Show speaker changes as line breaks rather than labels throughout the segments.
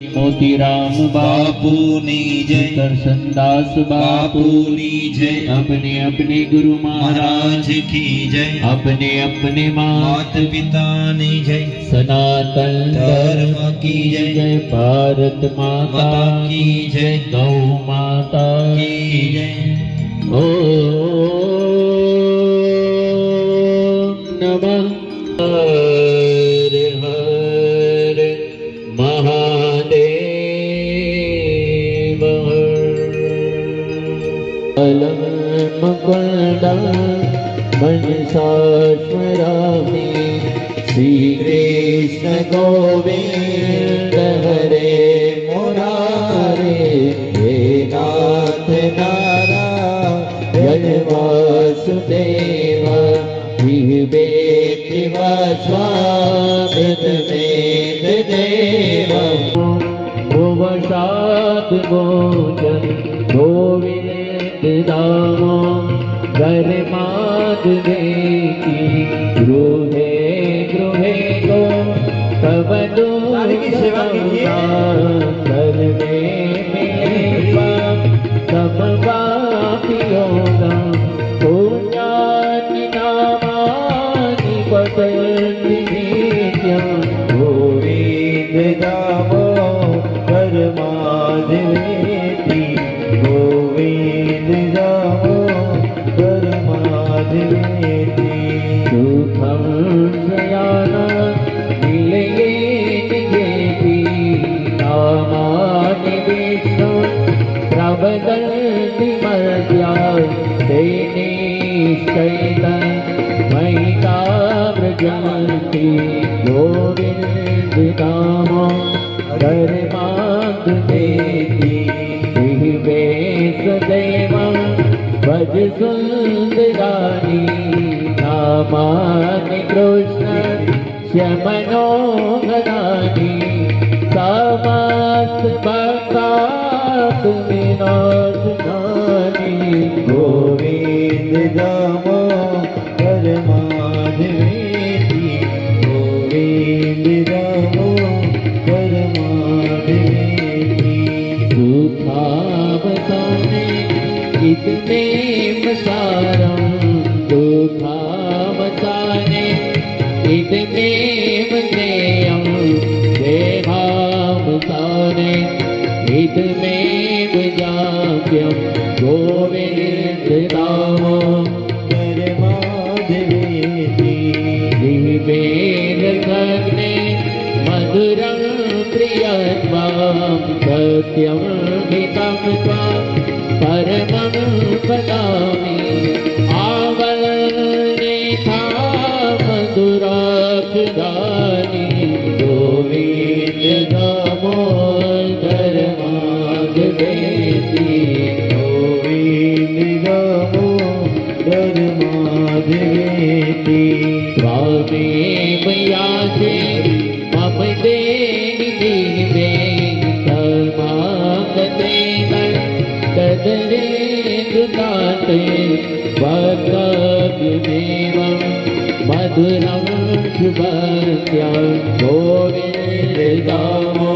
मोतीराम
बापूनी जय,
करसनदास
बापूनी जय,
अपने अपने गुरु
महाराज की जय,
अपने अपने
मात पितानी जय,
सनातन
धर्म की जय,
जय भारत माता
की जय,
गौ माता
की जय।
ओम नमः हर हर महादेव अलम मुकुंदा मनसास्मरामि श्री कृष्ण गोविंद हरे मुरारे हे नाथ नारायण वासुदेव विवेक स्वामित वेद देव भुवसाद मोचन गोविंद दामो धर्माद देकी गृहे गृहे गो सब
की सेवा कीजिए।
सर्वे मिले सब पापियों पुण्यानि नामानि पतन्ति नित्यं
गोविंद दामो परमाधवेति, गोविंद दामो परमाधवेति।
सुखं शयाना निलयेन येति नामानि विष्णु प्रवदन्ति मर्त्या तेने शैतं महिता व्रजन्ति गोविन्द नामो धर्माद्वेति दिवे सदैवं भज सुन्दराणि नामानि कृष्ण श्यमनोहराणि समस्त भक्तात् विनाशनानि
गोविंद दामो परमाधवेति, गोविंद दामो परमाधवेति।
सुखावसाने इदमेव सारं दुःखावसाने इदमेव ज्ञेयं देहावसाने इदमेव जाप्यं गोविन्द नामो
परमाधवेति।
दिवेन सग्ने मधुरं प्रियत्वं सत्यं हितं त्वां परमं वदामि आवनेथा मधुराक्षराणि गोविन्द दामोदर माधवेति
गोविंद दामो परमाधवेति।
स्वामेव याचे मम देहि दिवे सर्वागतेन तदरेन्दुताते वक्तव्यमेवं मधुरं शुभस्य गोविन्द दामो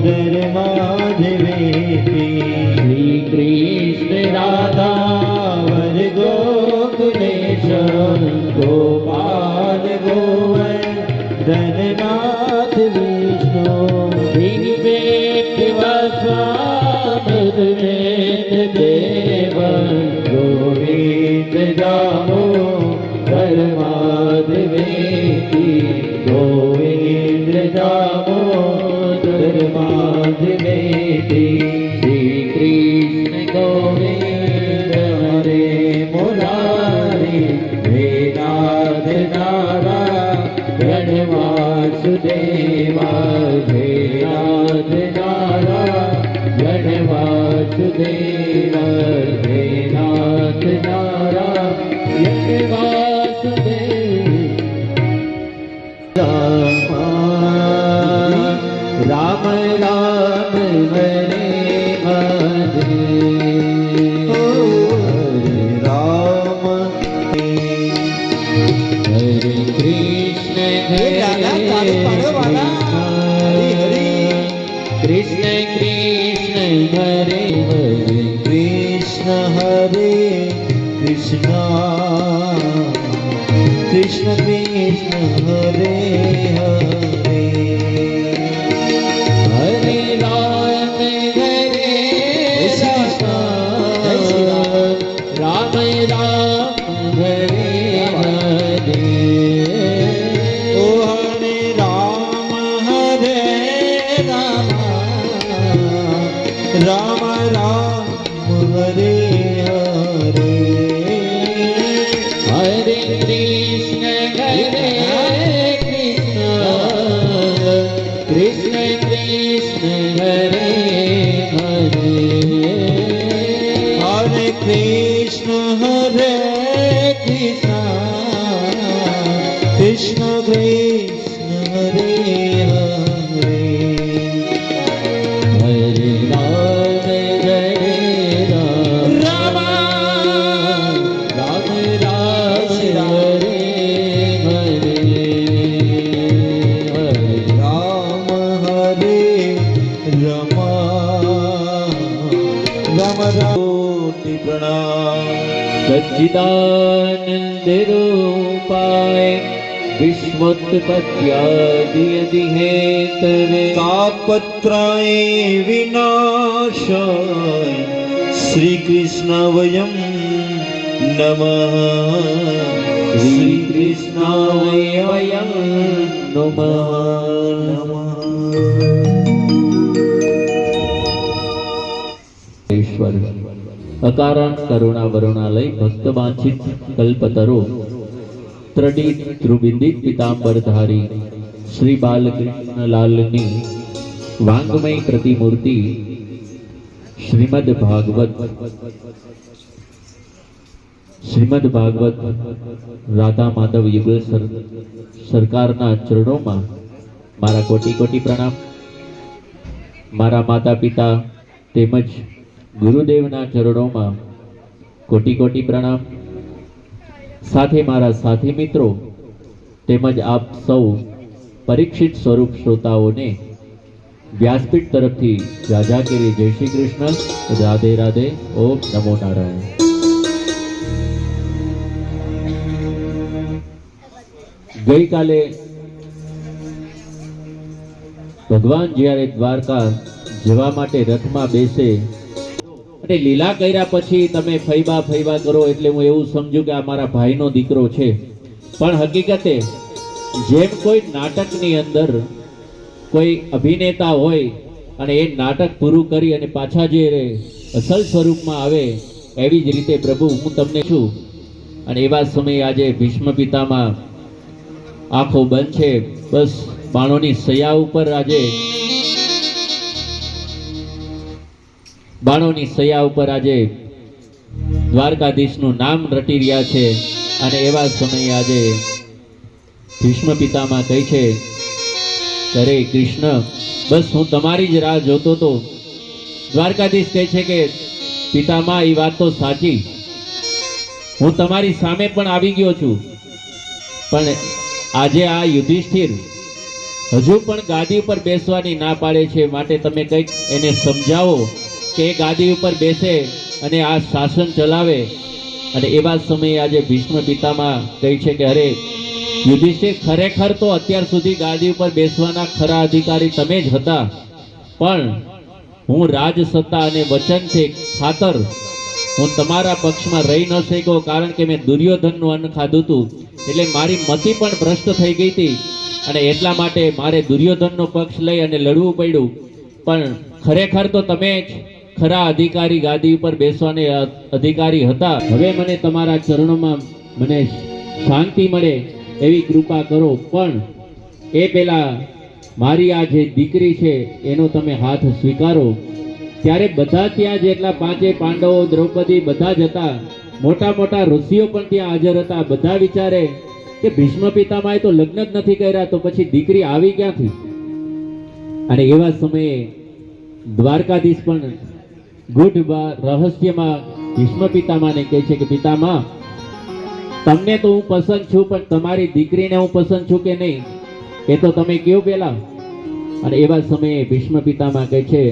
धर्माधवेति।
श्रीकृष्ण राधा
वर गोकुलेश गोपाल गोवर्धननाथ विष्णु
विवेक स्वामित देव
गोविंद दामो
धर्माधवेति
गोविंद दामो धर्माधवेति।
श्रीकृष्ण गोविंद
हरे मुरारी हे नाथ नारायण वासुदेवा, हे नाथ नारायण वासुदेवा, हे नाथ नारायण वासुदेवा। राम राम हरे हरे राम
हरे कृष्ण हरे
दादा, ताली पाडो बाळा. हरी हरी।
કૃષ્ણ કૃષ્ણ હરે હરે
કૃષ્ણ હરે કૃષ્ણ કૃષ્ણ કૃષ્ણ હરે હરે
હરે રામ હરે રામ રામ રામ હરે હરે
ઓ હરે રામ હરે રામ રામ રામ હરે હરે
હરે કૃષ્ણ કૃષ્ણ કૃષ્ણ હરે હરે
હરે કૃષ્ણ હરે કૃષ્ણ કૃષ્ણ કૃષ્ણ હરે હરે
હરે રામ હરે રામ
રામ
રામ રામ હરે હરે હરે
રામ હરે રમ કોટિ પ્રણામ
સચ્ચિદાનંદ રૂપાય વિશ્વોત્પત્યાદિ હેતવે
તાપત્રાય વિનાશાય શ્રી કૃષ્ણ વયમ નમઃ
શ્રી કૃષ્ણાય વયં નમઃ ઈશ્વર અકારણ કરુણા વરુણાલય ભક્ત વાંછિત કલ્પતરો ત્રડિત ધ્રુબિંદિત પીતાંબરધારી શ્રી બાલકૃષ્ણલાલની વાંગમય પ્રતિમૂર્તિ શ્રીમદ ભાગવત રાધા માધવ યુગલ સરકારના ચરણોમાં મારા કોટી કોટી પ્રણામ. મારા માતા પિતા તેમજ ગુરુદેવના ચરણોમાં કોટી કોટી પ્રણામ. સાથે મારા સાથી મિત્રો તેમજ આપ સૌ પરીક્ષિત સ્વરૂપ શ્રોતાઓને વ્યાસપીઠ તરફથી રાજા કેરી જય શ્રી કૃષ્ણ, રાધે રાધે, ઓમ નમો નારાયણ. ગઈકાલે ભગવાન જ્યારે દ્વારકા જવા માટે રથમાં બેસે અને લીલા કર્યા પછી તમે ફૈબા ફૈબા કરો એટલે હું એવું સમજુ કે આ મારા ભાઈનો દીકરો છે. પણ હકીકતે જેમ કોઈ નાટકની અંદર કોઈ અભિનેતા હોય અને એ નાટક પૂરું કરી અને પાછા જે અસલ સ્વરૂપમાં આવે એવી જ રીતે પ્રભુ હું તમને છું. અને એવા સમયે આજે ભીષ્મ પિતામાં આંખો બંધ છે, બસ બાણોની સયા ઉપર આજે દ્વારકાધીશનું નામ રટી રહ્યા છે. અને એવા સમયે આજે ભીષ્મ પિતામાં કહે છે કે અરે કૃષ્ણ, બસ હું તમારી જ રાહ જોતો હતો. દ્વારકાધીશ કહે છે કે પિતામાં એ વાત તો સાચી, હું તમારી સામે પણ આવી ગયો છું, પણ આજે આ યુધિષ્ઠિર હજુ પણ ગાદી ઉપર બેસવાની ના પાડે છે. માટે તમે કંઈક એને સમજાવો કે એ ગાદી ઉપર બેસે અને આ શાસન ચલાવે. અને એવા સમયે આજે ભીષ્મ પિતામાં કહે છે કે અરે યુધિષ્ઠિર, ખરેખર તો અત્યાર સુધી ગાદી ઉપર બેસવાના ખરા અધિકારી તમે જ હતા, પણ હું રાજસત્તા અને વચન છે ખાતર હું તમારા પક્ષમાં રહી ન શક્યો, કારણ કે મેં દુર્યોધનનું અન્ન ખાધું હતું એટલે મારી મતિ પણ ભ્રષ્ટ થઈ ગઈ હતી અને એટલા માટે મારે દુર્યોધનનો પક્ષ લઈ અને લડવું પડ્યું. પણ ખરેખર તો તમે જ ખરા અધિકારી, ગાદી ઉપર બેસવાને અધિકારી હતા. હવે મને તમારા ચરણોમાં મને શાંતિ મળે એવી કૃપા કરો. પણ એ પહેલા મારી આ જે દીકરી છે એનો તમે હાથ સ્વીકારો. ત્યારે બધા ત્યાં જેટલા પાંચે પાંડવો, દ્રૌપદી બધા જ હતા, મોટા મોટા ઋષિઓ પણ ત્યાં હાજર હતા. બધા વિચારે કે ભીષ્મ પિતામહે તો લગ્ન જ નથી કર્યા, તો પછી દીકરી આવી ક્યાંથી? અને એવા સમયે દ્વારકાધીશ પણ ગૂઢ રહસ્યમાં ભીષ્મ પિતામહને કહે છે કે પિતામહ, તમને તો હું પસંદ છું, પણ તમારી દીકરીને હું પસંદ છું કે નહીં એ તો તમે કયો પેલા. અને એવા સમયે ભીષ્મ પિતામહ કહે છે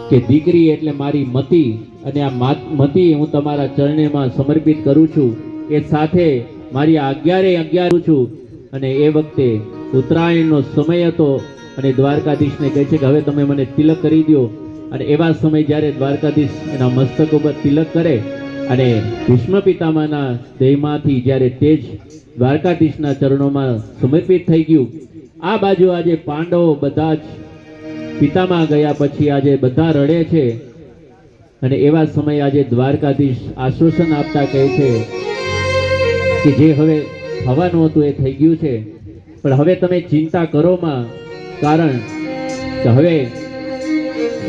કે દીકરી એટલે મારી મતી, અને આ મતી હું તમારા ચરણેમાં સમર્પિત કરું છું. એ સાથે મારી આજ્ઞા છું. અને એ વખતે ઉત્તરાયણનો સમય હતો અને દ્વારકાધીશને કહે છે કે હવે તમે મને તિલક કરી દો. અને એવા સમય જ્યારે દ્વારકાધીશ એના મસ્તક ઉપર તિલક કરે અને ભીષ્મ પિતામહના દેહમાંથી જ્યારે તેજ દ્વારકાધીશના ચરણોમાં સમર્પિત થઈ ગયું, આ બાજુ આજે પાંડવો બધા જ પિતામહ ગયા પછી આજે બધા રડે છે. અને એવા સમયે આજે દ્વારકાધીશ આશ્વાસન આપતા કહે છે કે જે હવે થવાનું હતું એ થઈ ગયું છે, પણ હવે તમે ચિંતા કરોમાં, કારણ કે હવે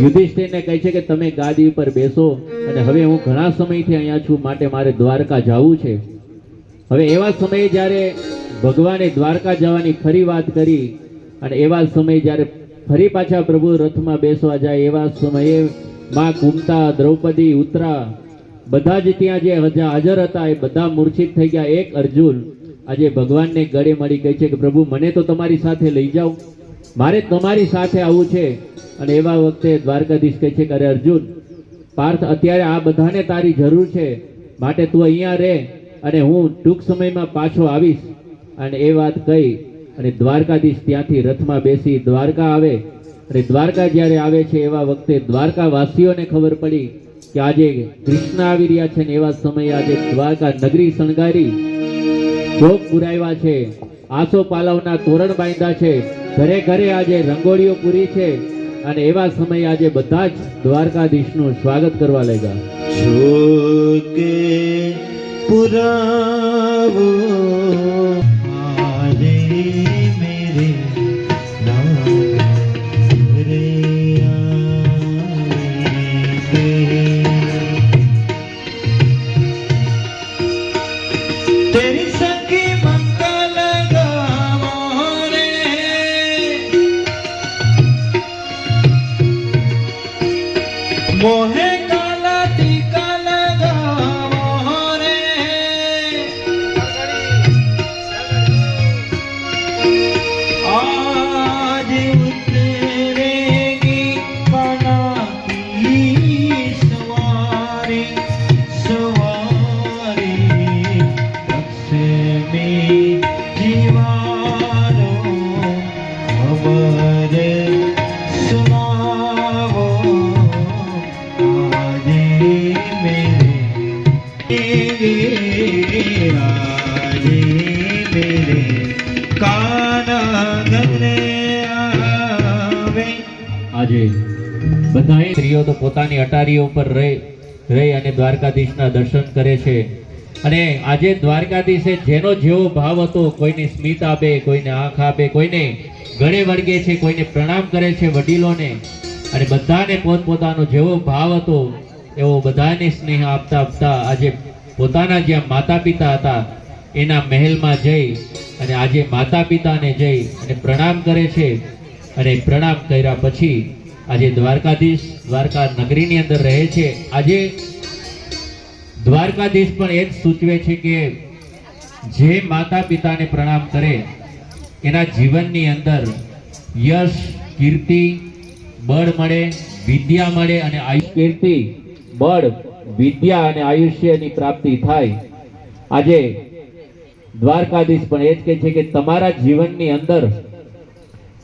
યુધિષ્ઠિરને કહે છે કે તમે ગાદી ઉપર બેસો અને હવે હું ઘણા સમયથી અહીંયા છું, માટે મારે દ્વારકા જવું છે. હવે એવા સમયે જ્યારે ભગવાને દ્વારકા જવાની ફરી વાત કરી અને એવા સમયે જ્યારે ફરી પાછા પ્રભુ રથમાં બેસવા જાય, એવા સમયે માં કુંતા, દ્રૌપદી, ઉત્તરા બધા જ ત્યાં જે હાજર હતા એ બધા મૂર્છિત થઈ ગયા. એક અર્જુન આજે ભગવાનને ગળે મળી કહે છે કે પ્રભુ મને તો તમારી સાથે લઈ જાઓ, મારે તમારી સાથે આવવું છે. અને એવા વખતે દ્વારકાધીશ કહે છે કે અરે અર્જુન, પાર્થ અત્યારે આ બધાને તારી જરૂર છે, માટે તું અહીંયા રહે અને હું ટૂંક સમયમાં પાછો આવીશ. અને એ વાત કહી અને દ્વારકાધીશ ત્યાંથી રથમાં બેસી દ્વારકા આવે. અને દ્વારકા જ્યારે આવે છે એવા વખતે દ્વારકા વાસીઓને ખબર પડી કે આજે કૃષ્ણ આવી રહ્યા છે. ને એવા સમયે આજે દ્વારકા નગરી શણગારી, ચોક પુરાવ્યા છે, આસો પાલવના તોરણ બાંધ્યા છે, ઘરે ઘરે આજે રંગોળીઓ પૂરી છે. અને એવા સમયે આજે બધા જ દ્વારકાધીશનું સ્વાગત કરવા લાગ્યા.
જોકે પુરાવો આજે મેરે નામ રે આવેગે. તેરી સખી મંગલ ગાવો રે, મોહે કાલા ટીકા લગાવો રે, આજ ઉતરેગી પનાતી સવારી સવારી, લક્ષ્મી જીવાનો ખબર સુનાવો આજે મેરે કાના ઘરે આવે.
આજે બધાએ સ્ત્રીઓ તો પોતાની અટારીઓ ઉપર રહી અને દ્વારકાધીશના દર્શન કરે છે. અને આજે દ્વારકાધીશે જેનો જેવો ભાવ હતો, કોઈને સ્મિત આપે, કોઈને આંખ આપે, કોઈને ગળે વળગે છે, કોઈને પ્રણામ કરે છે વડીલોને, અને બધાને પોતપોતાનો જેવો ભાવ હતો એવો બધાને સ્નેહ આપતા આપતા આજે પોતાના જ્યાં માતા પિતા હતા એના મહેલમાં જઈ અને આજે માતા પિતાને જઈ અને પ્રણામ કરે છે. અને પ્રણામ કર્યા પછી આજે દ્વારકાધીશ દ્વારકા નગરીની અંદર રહે છે. આજે દ્વારકાધીશ પણ એ જ સૂચવે છે કે જે માતા પિતાને પ્રણામ કરે એના જીવનની અંદર યશ, કીર્તિ, બળ મળે, વિદ્યા મળે અને કીર્તિ, બળ, વિદ્યા અને આયુષ્યની પ્રાપ્તિ થાય. આજે દ્વારકાધીશ પણ એ જ કહે છે કે તમારા જીવનની અંદર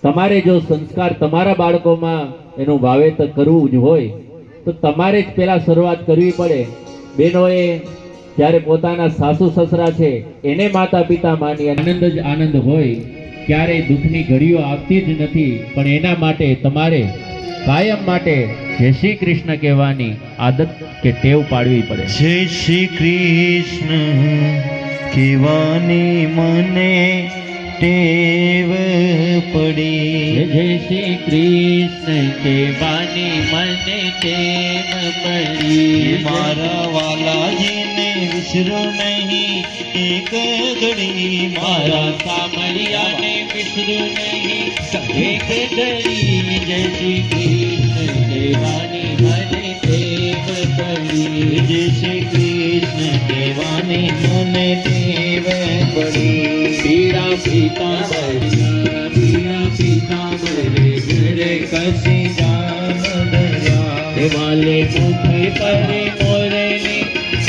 તમારે જો સંસ્કાર તમારા બાળકોમાં એનું વાવેતર કરવું જ હોય તો તમારે જ પહેલા શરૂઆત કરવી પડે. બહેનોએ જ્યારે પોતાના સાસુ સસરા છે એને માતા પિતા માની આનંદ જ આનંદ હોય, ક્યારેય દુઃખની ઘડીઓ આવતી જ નથી. પણ એના માટે તમારે કાયમ માટે જય શ્રી કૃષ્ણ કહેવાની આદત કે ટેવ પાડવી પડે.
જય શ્રી કૃષ્ણ કહેવાની મને ટેવ પડી,
જય શ્રી કૃષ્ણ કહેવાની મને ટેવ પડી.
મારા વાલાજીને વિસરો નહીં એક ઘડી,
મારા સામળિયાને વિસરો નહીં એક ઘડી. જય શ્રી કૃષ્ણ કહેવાની મને ટેવ પડી,
જય શ્રી કૃષ્ણ કહેવાની મને ટેવ પડી.
પીળા પીતાંબરી, પીળા પીતાંબરી
વાલે મુખ પર મોરની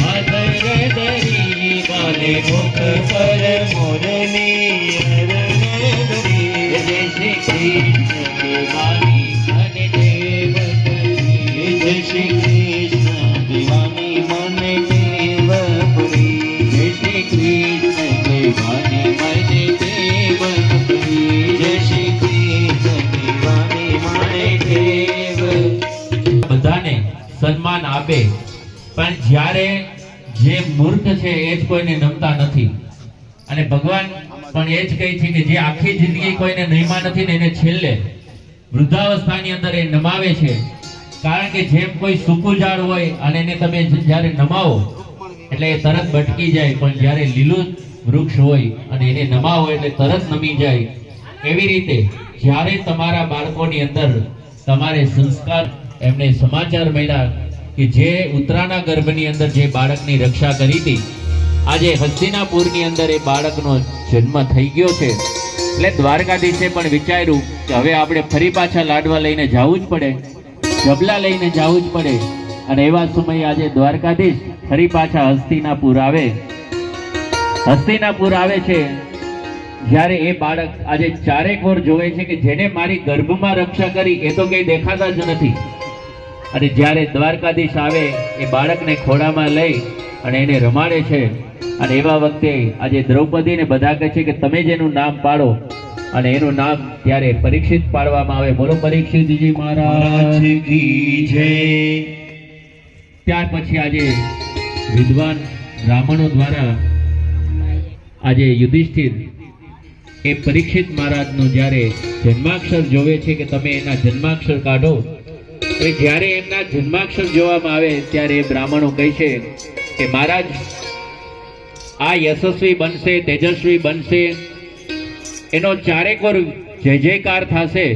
આદર ધરી વાલે મુખ પર મોરની આદર ધરી જય શ્રી કૃષ્ણ દેવાની મને દેવ પુરી જય શ્રી કૃષ્ણ દેવાની મને દેવ પુરી જય શ્રી કૃષ્ણ દેવાની મને દેવ પુરી જય શ્રી કૃષ્ણ દેવાની મને દેવ
બધાને સન્માન આપે, પણ જ્યારે જે મૂર્ખ છે એ જ કોઈને નમતા નથી. અને ભગવાન પણ એ જ કહે છે કે જે આખી જિંદગી કોઈને નમ્યા નથી ને એને છેલ્લે વૃદ્ધાવસ્થાની અંદર એ નમાવે છે. કારણ કે જેમ કોઈ સૂકું ઝાડ હોય અને એને તમે જ્યારે નમાવો એટલે એ તરત ભટકી જાય, પણ જ્યારે લીલું વૃક્ષ હોય અને એને નમાવો એટલે તરત નમી જાય. એવી રીતે જ્યારે તમારા બાળકોની અંદર તમારે સંસ્કાર, એમને સમાચાર મળ્યા કે જે ઉત્તરાના ગર્ભની અંદર જે બાળકની રક્ષા કરી હતી, આજે હસ્તિનાપુરની અંદર એ બાળકનો જન્મ થઈ ગયો છે. એટલે દ્વારકાધીશે પણ વિચાર્યું કે હવે આપણે ફરી પાછા લાડવા લઈને જવું જ પડે, ઝબલા લઈને જવું જ પડે. અને એવા સમયે આજે દ્વારકાધીશ ફરી પાછા હસ્તિનાપુર આવે છે. જ્યારે એ બાળક આજે ચારેક વાર જોવે છે કે જેને મારી ગર્ભમાં રક્ષા કરી એ તો કઈ દેખાતા જ નથી. અને જ્યારે દ્વારકાધીશ આવે એ બાળકને ખોળામાં લઈ અને એને રમાડે છે. અને એવા વખતે આજે દ્રૌપદીને બધા કહે છે કે તમે જેનું નામ પાડો, અને એનું નામ ત્યારે પરીક્ષિત પાડવામાં આવે. બોલો પરીક્ષિતજી મહારાજ
કી જય.
ત્યાર પછી આજે વિદ્વાન બ્રાહ્મણો દ્વારા આજે યુધિષ્ઠિર એ પરીક્ષિત મહારાજનો જ્યારે જન્માક્ષર જોવે છે કે તમે એના જન્માક્ષર કાઢો. એટલે જ્યારે એમના જન્માક્ષર જોવામાં આવે ત્યારે એ બ્રાહ્મણો કહે છે કે મહારાજ આ યશસ્વી બનશે, તેજસ્વી બનશે, એનો ચારેક વાર જય જયકાર થશે,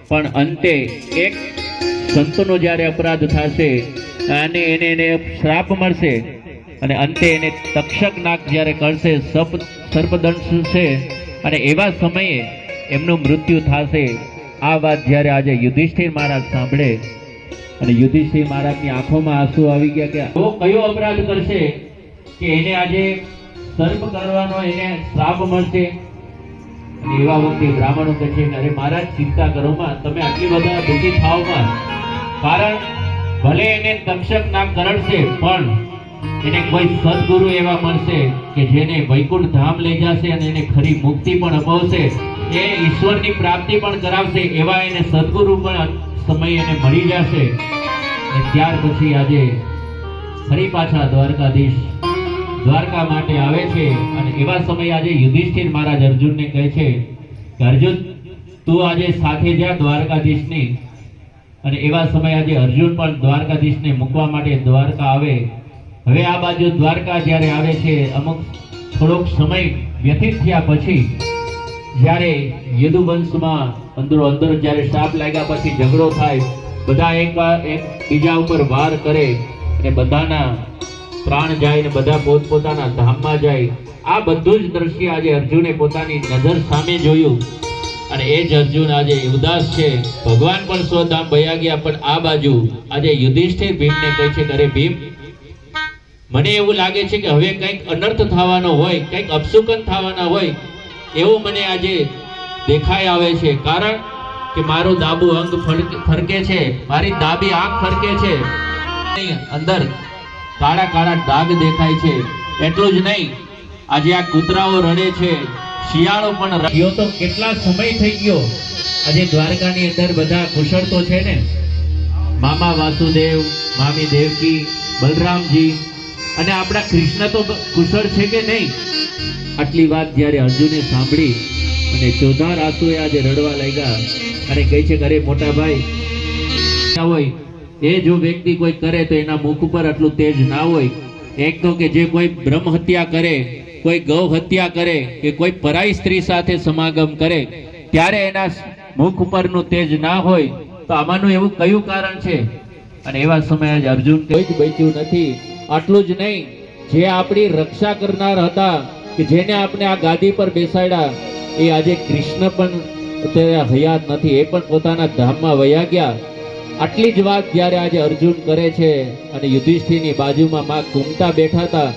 પણ અંતે એક સંતનો જ્યારે અપરાધ થશે અને એને શ્રાપ મળશે અને અંતે એને તક્ષક નાગ જ્યારે કરશે, સર્પદંશ છે, અને એવા સમયે એમનું મૃત્યુ થશે. આ વાત જ્યારે આજે યુધિષ્ઠિર મહારાજ સાંભળે અને યુધિષ્ઠિર મહારાજની આંખોમાં આંસુ આવી ગયા કે આવો કયો અપરાધ કરશે કે એને આજે સર્પ કરવાનો એને શ્રાપ મળશે. અને એવા વખતે બ્રાહ્મણો કહે છે કે અરે મહારાજ ચિંતા કરો માં, તમે આટલી બધા દુઃખી થાવ માં. કારણ ભલે એને તક્ષક નાગ કરડશે પણ એને કોઈ સદગુરુ એવા મળશે કે જેને વૈકુંઠ ધામ લઈ જશે અને એને ખરી મુક્તિ પણ અપાવશે, એ ઈશ્વરની પ્રાપ્તિ પણ કરાવશે. એવા એને સદગુરુ પણ સમય એને મળી જશે. અને ત્યાર પછી આજે ફરી પાછા દ્વારકાધીશ દ્વારકા માટે આવે છે. અને એવા સમયે આજે યુધિષ્ઠિર મહારાજ અર્જુનને કહે છે કે અર્જુન તું આજે સાથે જા દ્વારકાધીશની. અને એવા સમયે આજે અર્જુન પણ દ્વારકાધીશને મૂકવા માટે દ્વારકા આવે. હવે આ બાજુ દ્વારકા જ્યારે આવે છે, અમુક થોડોક સમય વ્યતીત થયા પછી જ્યારે યદુવંશમાં અંદરો અંદર જ્યારે શાપ લાગ્યા પછી ઝઘડો થાય, બધા એક બીજા ઉપર વાર કરે અને બધાના પ્રાણ જાય ને બધા પોતપોતાના ધામમાં જાય. આ બધું જ દ્રશ્ય આજે અર્જુને પોતાની નજર સામે જોયું. અને એ જ અર્જુન આજે ઉદાસ છે. ભગવાન પણ સ્વધામ ભયા ગયા, પણ આ બાજુ આજે યુધિષ્ઠિર ભીમને કહે છે કે અરે ભીમ, મને એવું લાગે છે કે હવે કંઈક અનર્થ થવાનો હોય, કંઈક અપશુકન થવાના હોય એવું મને આજે દેખાઈ આવે છે. કારણ કે મારું ડાબુ અંગ ફરકે છે, મારી ડાબી આંખ ફરકે છે, અંદર કાળા કાળા ડાઘ દેખાય છે. એટલું જ નહીં, આજે આ કૂતરાઓ રડે છે, શિયાળો પણ રહ્યો. તો કેટલા સમય થઈ ગયો. આજે દ્વારકાની અંદર બધા કુશળ તો છે ને, મામા વાસુદેવ, મામી દેવકી, બલરામજી અને આપણા કૃષ્ણ તો કુશળ છે કે નહીં. આટલી વાત જ્યારે અર્જુને સાંભળી અને ચોધાર આંસુએ આજે રડવા લાગ્યા અને કહે છે કે અરે મોટા ભાઈ હોય એ જો વ્યક્તિ કોઈ કરે તો એના મુખ ઉપર આટલું તેજ ના હોય. એક તો કે જે કોઈ બ્રહ્મ હત્યા કરે, કોઈ ગૌ હત્યા કરે કે કોઈ પરાઈ સ્ત્રી સાથે સમાગમ કરે ત્યારે એના મુખ ઉપરનું તેજ ના હોય, તો આમાંનું એવું કયું કારણ છે? અને એવા સમયે જ અર્જુન કોઈ જ બચ્યું નથી. આટલું જ નહીં, જે આપણી રક્ષા કરનાર હતા કે જેને આપણે આ ગાદી પર બેસાડ્યા, એ આજે કૃષ્ણ પણ અત્યારે હયાત નથી, એ પણ પોતાના ધામમાં વયા ગયા. આટલી જ વાત જ્યારે આજે અર્જુન કરે છે અને યુધિષ્ઠિરની બાજુમાં માં કુંતા બેઠા હતા,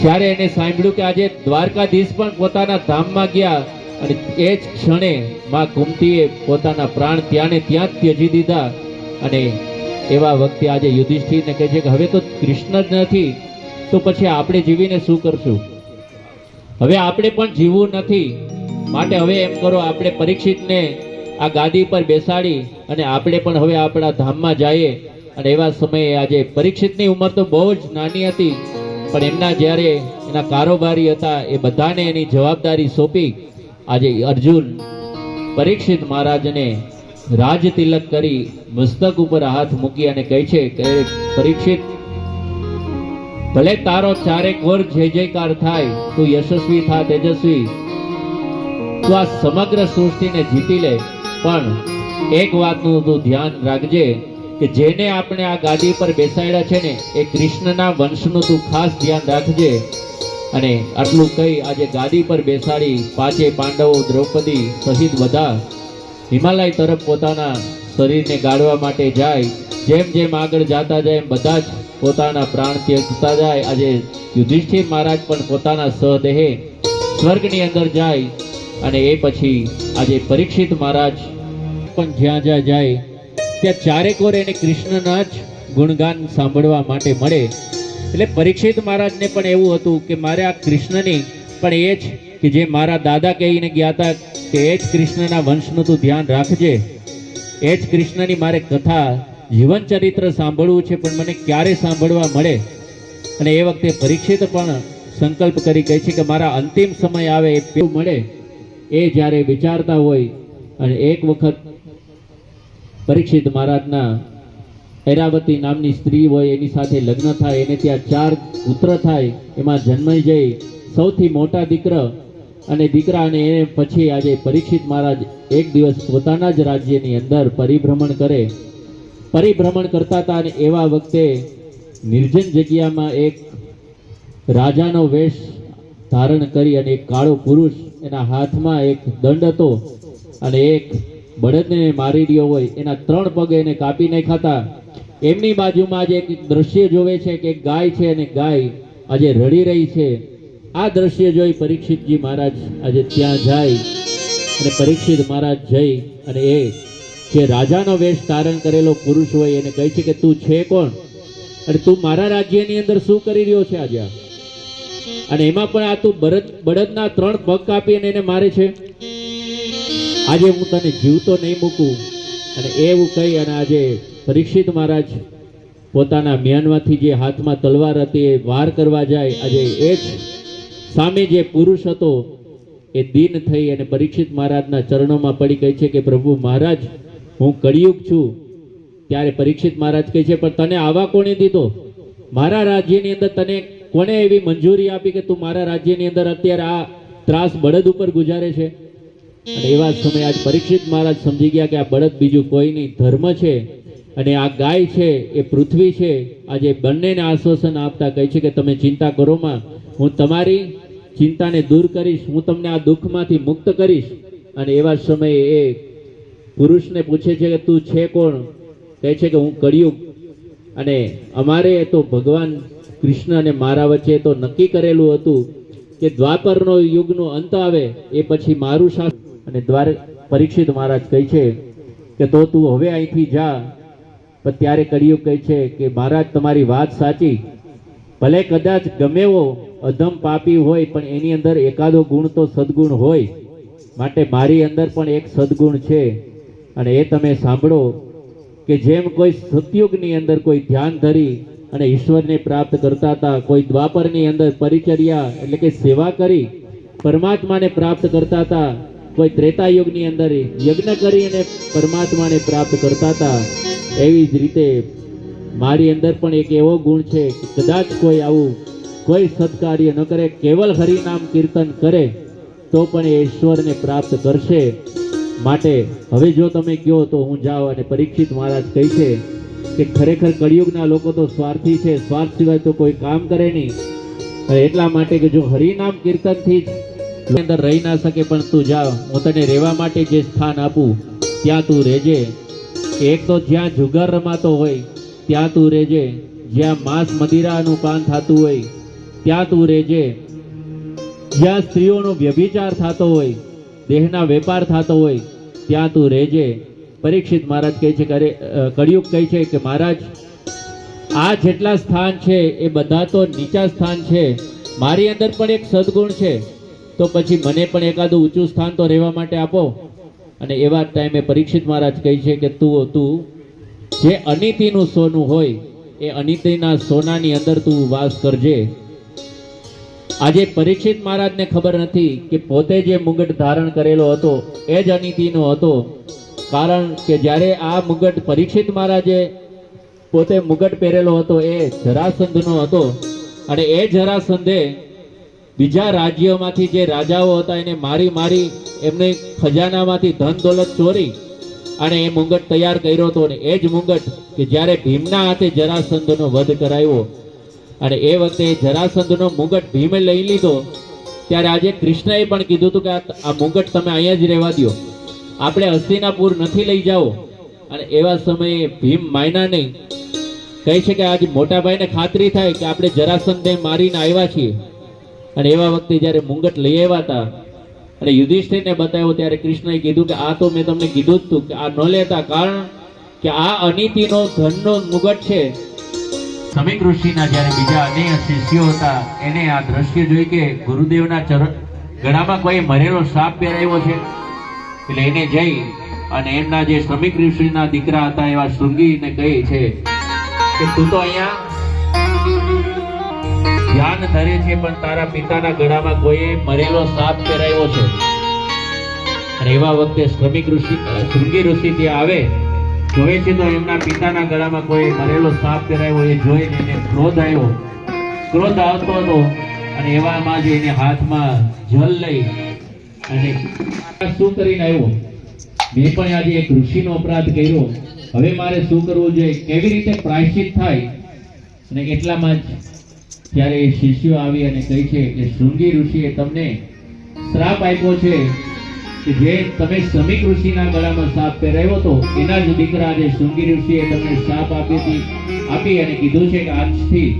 જ્યારે એને સાંભળ્યું કે આજે દ્વારકાધીશ પણ પોતાના ધામમાં ગયા અને એ જ ક્ષણે માં કુંતીએ પોતાના પ્રાણ ત્યાં ને ત્યાં જ ત્યજી દીધા. અને એવા વખતે આજે યુધિષ્ઠિરને કહે છે કે હવે તો કૃષ્ણ જ નથી, તો પછી આપણે જીવીને શું કરશું? હવે આપણે પણ જીવવું નથી, માટે હવે એમ કરો, આપણે પરીક્ષિતને આ ગાદી પર બેસાડી અને આપણે પણ હવે આપણા ધામમાં જઈએ. અને એવા સમયે આજે પરીક્ષિતની ઉંમર તો બહુ જ નાની હતી, પણ એમના જ્યારે એના કારોબારી હતા એ બધાને એની જવાબદારી સોંપી આજે અર્જુન પરીક્ષિત મહારાજને રાજ તિલક કરી મસ્તક ઉપર હાથ મૂકી અને કહે છે કે પરીક્ષિત, ભલે તારો ચારેક વર જય જયકાર થાય, તું યશસ્વી થા તેજસ્વી, તું આ સમગ્ર સૃષ્ટિને જીતી લે, પણ એક વાતનું તું ધ્યાન રાખજે કે જેને આપણે આ ગાદી પર બેસાડ્યા છે ને એ કૃષ્ણના વંશનું તું ખાસ ધ્યાન રાખજે. અને આટલું કહી આજે ગાદી પર બેસાડી પાંચે પાંડવો, દ્રૌપદી સહિત બધા હિમાલય તરફ પોતાના શરીરને ગાળવા માટે જાય. જેમ જેમ આગળ જાતા જાય એમ બધા જ પોતાના પ્રાણ ત્યજતા જાય. આજે યુધિષ્ઠિર મહારાજ પણ પોતાના સહદેહે સ્વર્ગની અંદર જાય. અને એ પછી આજે પરીક્ષિત મહારાજ પણ જ્યાં જ્યાં જાય ત્યાં ચારેક વાર એને કૃષ્ણના જ ગુણગાન સાંભળવા માટે મળે. એટલે પરીક્ષિત મહારાજને પણ એવું હતું કે મારે આ કૃષ્ણની પણ એ જ કે જે મારા દાદા કહીને ગયા હતા કે એ જ કૃષ્ણના વંશનું તું ધ્યાન રાખજે, એ જ કૃષ્ણની મારે કથા જીવન ચરિત્ર સાંભળવું છે, પણ મને ક્યારે સાંભળવા મળે? અને એ વખતે પરીક્ષિત પણ સંકલ્પ કરી કહે છે કે મારા અંતિમ સમય આવે એ પેલું મળે. એ જ્યારે વિચારતા હોય અને એક વખત પરીક્ષિત મહારાજના ઐરાવતી નામની સ્ત્રી હોય એની સાથે લગ્ન થાય, એને ત્યાં 4 પુત્ર થાય, એમાં જન્મજય સૌથી મોટા દીકરા અને એને પછી આજે પરીક્ષિત મહારાજ એક દિવસ પોતાના જ રાજ્યની અંદર પરિભ્રમણ કરતા હતા. અને એવા વખતે નિર્જન જગ્યામાં એક રાજાનો વેશ ધારણ કરી અને એક કાળો પુરુષ, એના હાથમાં એક દંડ હતો અને એક બળદને મારી રહ્યો હોય, એના 3 પગ એને કાપી નાખ્યા. એમની બાજુમાં આજે એક દ્રશ્ય જોવે છે કે એક ગાય છે અને ગાય આજે રડી રહી છે. આ દ્રશ્ય જોઈ પરીક્ષિતજી મહારાજ આજે ત્યાં જાય અને પરીક્ષિત મહારાજ જઈ અને એ જે રાજાનો વેશ ધારણ કરેલો પુરુષ હોય એને કહે છે કે તું છે કોણ અને તું મારા રાજ્યની અંદર શું કરી રહ્યો છે આજે? અને એમાં પણ આ તું બળદના 3 પગ કાપી અને એને મારે છે. આજે હું તને જીવતો નહીં મૂકું. અને એવું કહી અને આજે પરીક્ષિત મહારાજ પોતાના મ્યાનમાંથી જે હાથમાં તલવાર હતી એ વાર કરવા જાય. આજે એ જ સામે જે પુરુષ હતો એ દીન થઈ અને પરીક્ષિત મહારાજના ચરણોમાં પડી કહે છે કે પ્રભુ મહારાજ, હું કળિયુગ છું. ત્યારે પરીક્ષિત મહારાજ કહે છે પણ તને આવા કોણે દીધો? મારા રાજ્યની અંદર તને કોને એવી મંજૂરી આપી કે તું મારા રાજ્યની અંદર અત્યારે આ ત્રાસ બળદ ઉપર ગુજારે છે? અને એવા સમયે આજ પરીક્ષિત મહારાજ સમજી ગયા કે આ બળદ બીજું કોઈ નહીં, ધર્મ છે અને આ ગાય છે એ પૃથ્વી છે. આજે બંનેને આશ્વાસન આપતા કહે છે કે તમે ચિંતા કરો માં, હું તમારી ચિંતાને દૂર કરીશ, હું તમને આ દુઃખમાંથી મુક્ત કરીશ. અને એવા સમયે એ પુરુષને પૂછે છે કે તું છે કોણ? કહે છે કે હું કળિયુગ. અને અમારે તો ભગવાન કૃષ્ણ અને મારા વચ્ચે તો નક્કી કરેલું હતું કે દ્વાપરનો યુગનો અંત આવે એ પછી મારું શાસન. અને પરીક્ષિત મહારાજ કહે છે કે તો તું હવે અહીંથી જા. પણ ત્યારે કળિયુગ કહે છે કે મહારાજ તમારી વાત સાચી, ભલે કદાચ ગમે એવો અધમ પાપી હોય પણ એની અંદર એકાદો ગુણ તો સદગુણ હોય, માટે મારી અંદર પણ એક સદગુણ છે. અને એ તમે સાંભળો કે જેમ કોઈ સતયુગની અંદર કોઈ ધ્યાન ધરી અને ઈશ્વરને પ્રાપ્ત કરતા હતા, કોઈ દ્વાપરની અંદર પરિચર્યા એટલે કે સેવા કરી પરમાત્માને પ્રાપ્ત કરતા હતા, કોઈ ત્રેતાયુગની અંદર યજ્ઞ કરી અને પરમાત્માને પ્રાપ્ત કરતા હતા, એવી જ રીતે મારી અંદર પણ એક એવો ગુણ છે કે કદાચ કોઈ આવું કોઈ સત્કાર્ય ન કરે, કેવલ હરિનામ કીર્તન કરે તો પણ એ ઈશ્વરને પ્રાપ્ત કરશે. માટે હવે જો તમે કહો તો હું જાઉં. અને પરીક્ષિત મહારાજ કહે છે કે ખરેખર કળિયુગના લોકો તો સ્વાર્થી છે, સ્વાર્થ સિવાય તો કોઈ કામ કરે નહીં. એટલા માટે કે જો હરિનામ કીર્તનથી જ અંદર રહી ના શકે, પણ તું જા, હું તને રહેવા માટે જે સ્થાન આપું ત્યાં તું રહેજે. કે એક તો જ્યાં જુગાર રમાતો હોય ત્યાં તું રહેજે, જ્યાં માંસ મદિરાનું પાન થતું હોય ત્યાં તું રહેજે, જ્યાં સ્ત્રીઓનો વ્યભિચાર થતો હોય, દેહના વેપાર થતો હોય ત્યાં તું રહેજે. પરીક્ષિત મહારાજ કહે છે કે કળિયુગ કહે છે કે મહારાજ, આ જેટલા સ્થાન છે એ બધા તો નીચા સ્થાન છે, મારી અંદર પણ એક સદગુણ છે, તો પછી મને પણ એકાદું ઊંચું સ્થાન તો રહેવા માટે આપો. અને એવા ટાઈમે પરીક્ષિત મહારાજ કહે છે કે તું જે અનિતિનું સોનું હોય એ અનિતિના સોનાની અંદર તું વાસ કરજે. આજે પરીક્ષિત મહારાજને ખબર નથી કે પોતે જે મુગટ ધારણ કરેલો હતો એ જ અનિતિનો હતો. કારણ કે જ્યારે આ મુગટ પરીક્ષિત મહારાજે પોતે મુગટ પહેરેલો હતો એ જરાસંધનો હતો, અને એ જરાસંધે બીજા રાજ્યોમાંથી જે રાજાઓ હતા એને મારી એમને ખજાનામાંથી ધન દોલત ચોરી અને એ મુગટ તૈયાર કર્યો હતો. અને એ જ મુગટ કે જ્યારે ભીમના હાથે જરાસંધનો વધ કરાયો અને એ વખતે જરાસંધનો મુગટ ભીમે લઈ લીધો, ત્યારે આજે કૃષ્ણએ પણ કીધું હતું કે આ મુગટ તમે અહીંયા જ રહેવા દો, આપણે હસ્તિનાપુર નથી લઈ જાઓ. અને એવા સમયે ભીમ માયના નહીં, કહે છે કે આજે મોટા ભાઈને ખાતરી થાય કે આપણે જરાસંધને મારીને આવ્યા છીએ. અને એવા વખતે જ્યારે મુગટ લઈ આવ્યા હતા અને યુધિષ્ઠિરને બતાવ્યો ત્યારે કૃષ્ણએ કીધું કે આ તો મેં તમને કીધું જ હતું કે આ ન લેતા, કારણ કે આ અનિતિનો ધનનો મુગટ છે. સમીક ઋષિના જ્યારે બીજા અનેક શિષ્યો હતા એને આ દ્રશ્ય જોઈ કે ગુરુદેવના ગળામાં કોઈ મરેલો સાપ પહેરાવ્યો છે, એટલે એને જઈ અને એમના જે સમીક ઋષિના દીકરા હતા એવા શૃંગીને કહે છે કે તું તો અહીંયા ધ્યાન ધરે છે પણ તારા પિતાના ગળામાં કોઈએ મરેલો સાપ પહેરાવ્યો છે. અને એવા વખતે શૃંગી ઋષિ ત્યાં આવે, જોવે છે તો એમના પિતાના ગળામાં કોઈ મરેલો સાપ પહેરાવ્યો એ જોઈને એને ક્રોધ આવ્યો. ક્રોધ આવતો હતો અને એવામાં જ એને હાથમાં જલ લઈ અને શું કરીને આવ્યો, મેં પણ આજે એક ઋષિનો અપરાધ કર્યો, હવે મારે શું કરવું જોઈએ, કેવી રીતે પ્રાયશ્ચિત થાય. અને એટલામાં જ ત્યારે એ શિષ્યો આવી અને કહે છે કે શૃંગી ઋષિએ તમને શ્રાપ આપ્યો છે કે જે તમે સમીક ઋષિના ગળામાં સાપ પહેરાવ્યો હતો એના જ દીકરા જે શૃંગી ઋષિએ તમને શ્રાપ આપી અને કીધું છે કે આજથી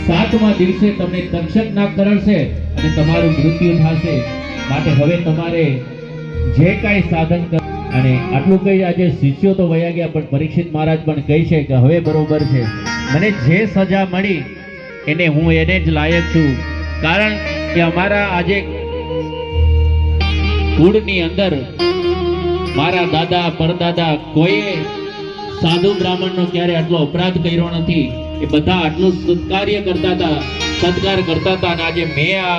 7મા દિવસે તમને તક્ષક નાગ કરડશે અને તમારું મૃત્યુ થશે, માટે હવે તમારે જે કાંઈ સાધન કર. અને આટલું કહી આજે શિષ્યો તો વયા ગયા, પણ પરીક્ષિત મહારાજ પણ કહે છે કે હવે બરોબર છે, મને જે સજા મળી એને હું એને જ લાયક છું. કારણ કે અમારા આજે કુળની અંદર મારા દાદા પરદાદા કોઈએ સાધુ બ્રાહ્મણનો ક્યારે આટલો અપરાધ કર્યો નથી, એ બધા આટલું સત્કાર કરતા હતા. અને આજે મેં આ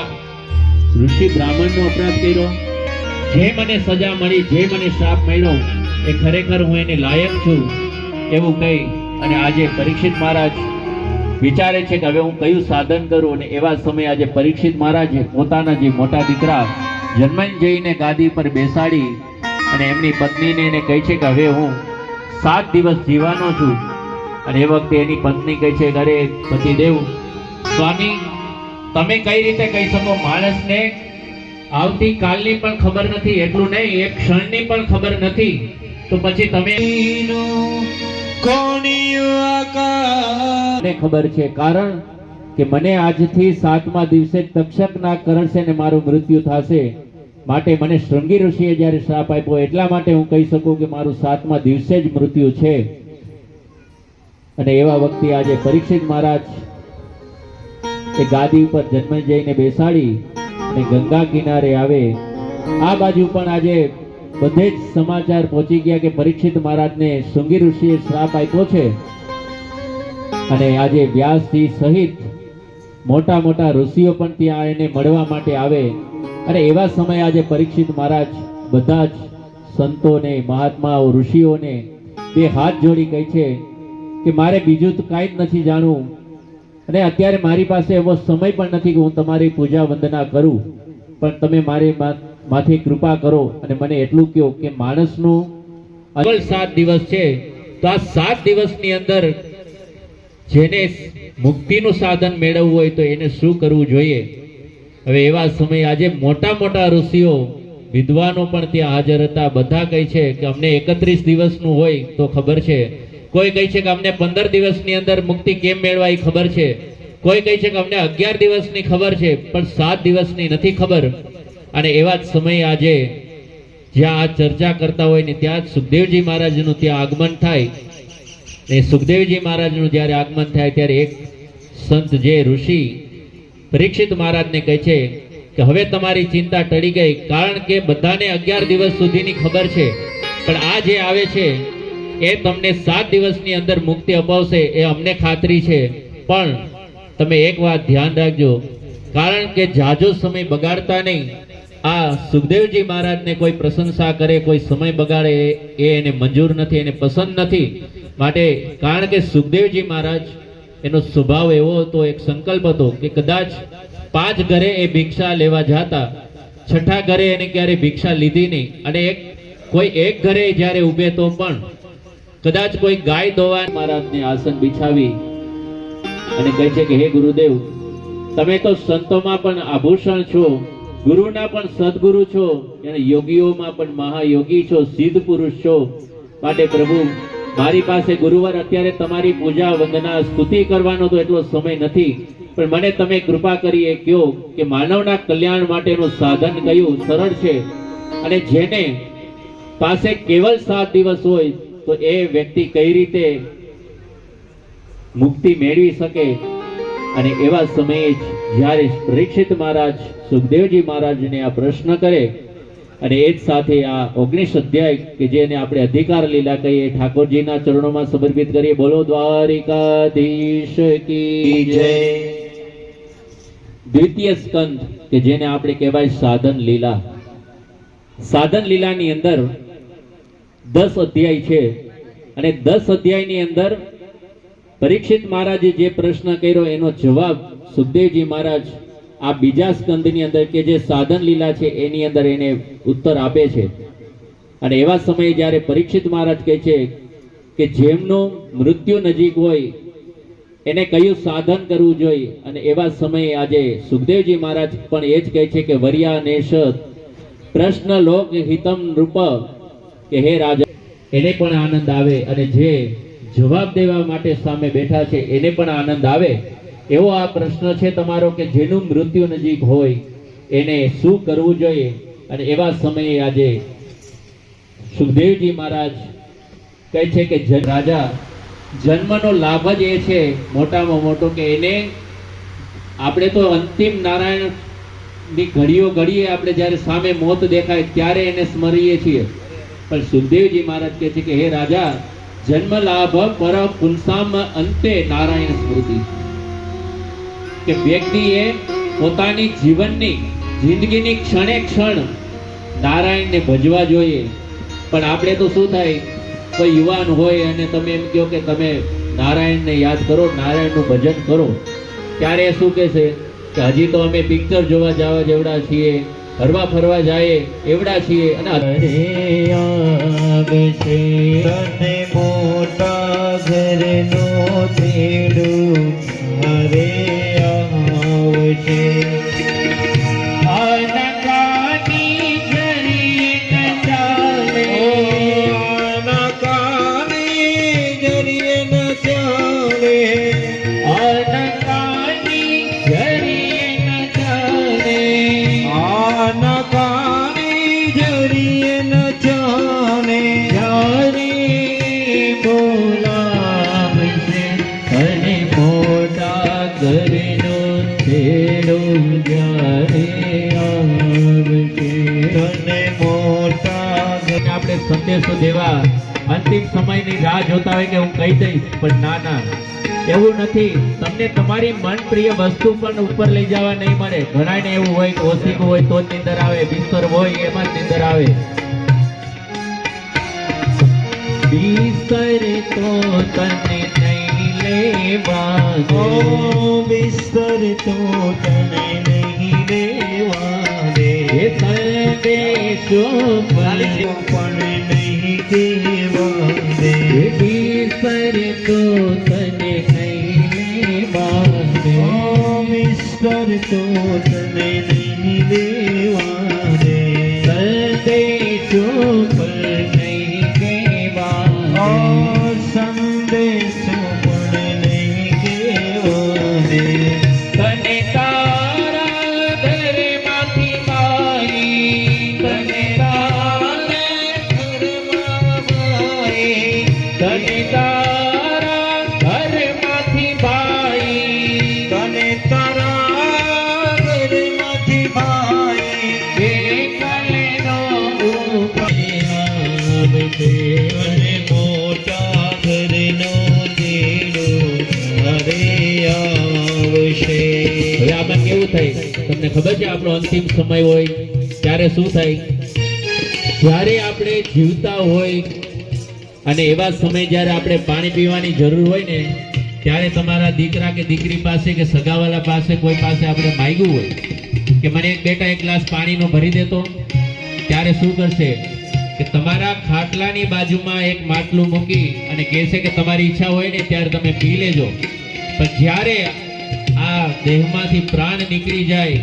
ઋષિ બ્રાહ્મણનો અપરાધ કર્યો, જે મને સજા મળી, જે મને શ્રાપ મળ્યો એ ખરેખર હું એને લાયક છું એવું કહી અને આજે પરીક્ષિત મહારાજ વિચારે છે કે હવે હું કયું સાધન કરું. અને એવા સમયે આજે પરીક્ષિત મહારાજે પોતાના જે મોટા દીકરા જન્મેજયને ગાદી પર બેસાડી અને એમની પત્નીને એને કહે છે કે હવે હું 7 દિવસ જીવવાનો છું. અને એ વખતે એની પત્ની કહે છે કે અરે પતિદેવ સ્વામી, તમે કઈ રીતે કહી શકો, માણસને આવતીકાલની પણ ખબર નથી, એટલું નહીં એક ક્ષણની પણ ખબર નથી, તો પછી તમે ખબર છે. કારણ કે મને આજથી 7મા દિવસે તક્ષક નાગ કરડશે ને મારું મૃત્યુ થશે, માટે મને શૃંગી ઋષિએ જ્યારે શ્રાપ આપ્યો એટલા માટે હું કહી શકું કે મારું 7મા દિવસે જ મૃત્યુ છે. અને એવા વખતે આજે પરીક્ષિત મહારાજ એ ગાદી ઉપર જન્મેજયને બેસાડી અને ગંગા કિનારે આવે. આ બાજુ પણ આજે બધે જ સમાચાર પહોંચી ગયા કે પરીક્ષિત મહારાજને શૃંગી ઋષિએ શ્રાપ આપ્યો છે. અને આજે વ્યાસજી સહિત મોટા મોટા ઋષિઓ પણ ત્યાં એને મળવા માટે આવે. અને એવા સમયે આજે પરીક્ષિત મહારાજ બધા જ સંતોને, મહાત્માઓ, ઋષિઓને બે હાથ જોડી કહે છે કે મારે બીજું તો કાંઈ જ નથી જાણવું, અને અત્યારે મારી પાસે એવો સમય પણ નથી કે હું તમારી પૂજા વંદના કરું, પણ તમે મારી માથે કૃપા કરો અને મને એટલું કહો કે માણસનું 7 દિવસ છે, તો આ 7 દિવસની અંદર જેને મુક્તિનું સાધન મેળવવું હોય તો એને શું કરવું જોઈએ. હવે એવા સમયે આજે મોટા મોટા ઋષિઓ વિદ્વાનો પણ ત્યાં હાજર હતા. બધા કહે છે કે અમને 31 દિવસનું હોય તો ખબર છે, કોઈ કહે છે કે અમને 15 દિવસની અંદર મુક્તિ કેમ મેળવાય એ ખબર છે, કોઈ કહે છે કે અમને 11 દિવસની ખબર છે, પણ 7 દિવસની નથી ખબર. અને એવા જ સમયે આજે જ્યાં આ ચર્ચા કરતા હોય ને ત્યાં જ સુખદેવજી મહારાજનું ત્યાં આગમન થાય. ને સુખદેવજી મહારાજનું જ્યારે આગમન થાય ત્યારે એક સંત જે ઋષિ પરીક્ષિત મહારાજને કહે છે કે હવે તમારી ચિંતા ટળી ગઈ, કારણ કે બધાને 11 દિવસ સુધીની ખબર છે, પણ આ જે આવે છે એ તમને 7 દિવસની અંદર મુક્તિ અપાવશે એ અમને ખાતરી છે. પણ તમે એક વાત ધ્યાન રાખજો, કારણ કે જાજો સમય બગાડતા નહીં. આ સુખદેવજી મહારાજને કોઈ પ્રશંસા કરે, કોઈ સમય બગાડે એ એને મંજૂર નથી, એને પસંદ નથી. માટે કારણ કે સુખદેવજી મહારાજ એનો સ્વભાવ એવો હતો, એક સંકલ્પ હતો કે કદાચ 5 ઘરે એ ભિક્ષા લેવા જાતા, 6ઠા ઘરે એને ક્યારે ભિક્ષા લીધી નહીં. અને કોઈ એક ઘરે જ્યારે ઊભે તો પણ કદાચ કોઈ ગાય દોવા મહારાજને આસન બિછાવી અને કહે છે કે હે ગુરુદેવ, તમે તો સંતોમાં પણ આભૂષણ છો, ગુરુના પણ સદગુરુ છો, અને યોગીઓમાં પણ મહાયોગી છો, સિદ્ધ પુરુષ છો. માટે પ્રભુ, મારી પાસે ગુરુવાર અત્યારે તમારી પૂજા વંદના સ્તુતિ કરવાનો તો એટલો સમય નથી, પણ મને તમે કૃપા કરી એ કહો કે માનવના કલ્યાણ માટેનું સાધન કયું સરળ છે, અને જેને પાસે કેવલ 7 દિવસ હોય તો એ વ્યક્તિ કઈ રીતે મુક્તિ મેળવી શકે. અને એવા સમયે જ જ્યારે પરીક્ષિત મહારાજ સુખદેવજી મહારાજને આ પ્રશ્ન કરે, અને એ જ સાથે આ 19 અધ્યાય કે જેને આપણે અધિકાર લીલા કહીએ ઠાકોરજીના ચરણોમાં સમર્પિત કરીએ. બોલો દ્વારિકાધીશ કી જય. દ્વિતીય સ્કંદ કે જેને આપણે કહેવાય સાધન લીલા. સાધન લીલાની અંદર 10 અધ્યાય છે, અને 10 અધ્યાયની અંદર પરીક્ષિત મહારાજે જે પ્રશ્ન કર્યો એનો જવાબ સુખદેવજી મહારાજ આ બીજા સ્કંદની અંદર કે જે સાધન લીલા છે એની અંદર એને ઉત્તર આપે છે. અને એવા સમયે જ્યારે પરીક્ષિત મહારાજ કહે છે કે જેમનું મૃત્યુ નજીક હોય એને કયું સાધન કરવું જોઈએ, અને એવા સમયે આજે સુખદેવજી મહારાજ પણ એ જ કહે છે કે વર્યા નેશત પ્રશ્ન લોક હિતમ નૃપ, કે હે રાજા, એને પણ આનંદ આવે અને જે જવાબ દેવા માટે સામે બેઠા છે એને પણ આનંદ આવે. એવો આ પ્રશ્ન છે તમારો કે જેનું મૃત્યુ નજીક હોય એને શું કરવું જોઈએ. અને એવા સમયે આજે સુખદેવજી મહારાજ કહે છે કે રાજા, જન્મનો લાભ જ એ છે મોટામાં મોટો કે એને આપણે તો અંતિમ નારાયણ ની ઘડીઓ ઘડીએ આપણે જ્યારે સામે મોત દેખાય ત્યારે એને સ્મરીએ છીએ, પણ સુખદેવજી મહારાજ કહે છે કે હે રાજા, જન્મ લાભ પર પુંસામ અંતે નારાયણ સ્મૃતિ, કે વ્યક્તિએ પોતાની જીવનની જિંદગીની ક્ષણે ક્ષણ નારાયણને ભજવા જોઈએ. પણ આપણે તો શું થાય, કોઈ યુવાન હોય અને તમે એમ કહો કે તમે નારાયણને યાદ કરો, નારાયણનું ભજન કરો, ત્યારે શું કહેશે કે હજી તો અમે પિક્ચર જોવા જવા જેવડા છીએ, હરવા ફરવા જાય એવડા છીએ. અને
તને મોટા ઘરનો તેડું હરે આવશે. અનકાની જરી ન ચાલે, અનકાની જરી ન ચાલે, અનકાની જરી ન ચાલે, અનકાની જરી ન ચાલે. જ્યારે બોલાવશે અને મોટા ઘરનો છેડો જ્યારે આવશે, અને મોટા આપણે સંદેશો દેવા અંતિમ સમયની રાહ જોતા હોય કે હું કહી દઈશ, પણ ના ના, એવું નથી. તમને તમારી મનપ્રિય વસ્તુ પણ ઉપર લઈ જવા નહીં મળે. ઘણાને એવું હોય કે ઓસીકું હોય તો જ નીંદર આવે, બિસ્તર હોય એમાં જ નીંદર આવે. બિસ્તર તો તને નહીં લેવા દે, બિસ્તર તો તને નહીં લેવા દે, સંદેશો પણ નહીં કહેવા દે, બિસ્તર તો તને નહીં લેવા દે, બિસ્તર તો તને નહીં લેવા દે, સંદેશો પણ નહીં કેવો રે
તને તારા ઘરમાંથી માઈ તને તને તારા ઘરમાંથી ભાઈ
તને તારા ઘરમાંથી ભાઈ
એકલનો
આવે છે અને મોટા ઘરનો દેડો ઘરે આવશે.
હવે આમાં કેવું થાય તમને ખબર છે? આપણો અંતિમ સમય હોય ત્યારે શું થાય? જ્યારે આપણે જીવતા હોય અને એવા સમય જ્યારે આપણે પાણી પીવાની જરૂર હોય ને, ત્યારે તમારા દીકરા કે દીકરી પાસે કે સગાવાલા પાસે કોઈ પાસે આપણે માંગ્યું હોય કે મને એક બેટા એક ગ્લાસ પાણીનો ભરી દેતો, ત્યારે શું કરશે કે તમારા ખાટલાની બાજુમાં એક માટલું મૂકી અને કહેશે કે તમારી ઈચ્છા હોય ને ત્યારે તમે પી લેજો. પણ જ્યારે આ દેહમાંથી પ્રાણ નીકળી જાય,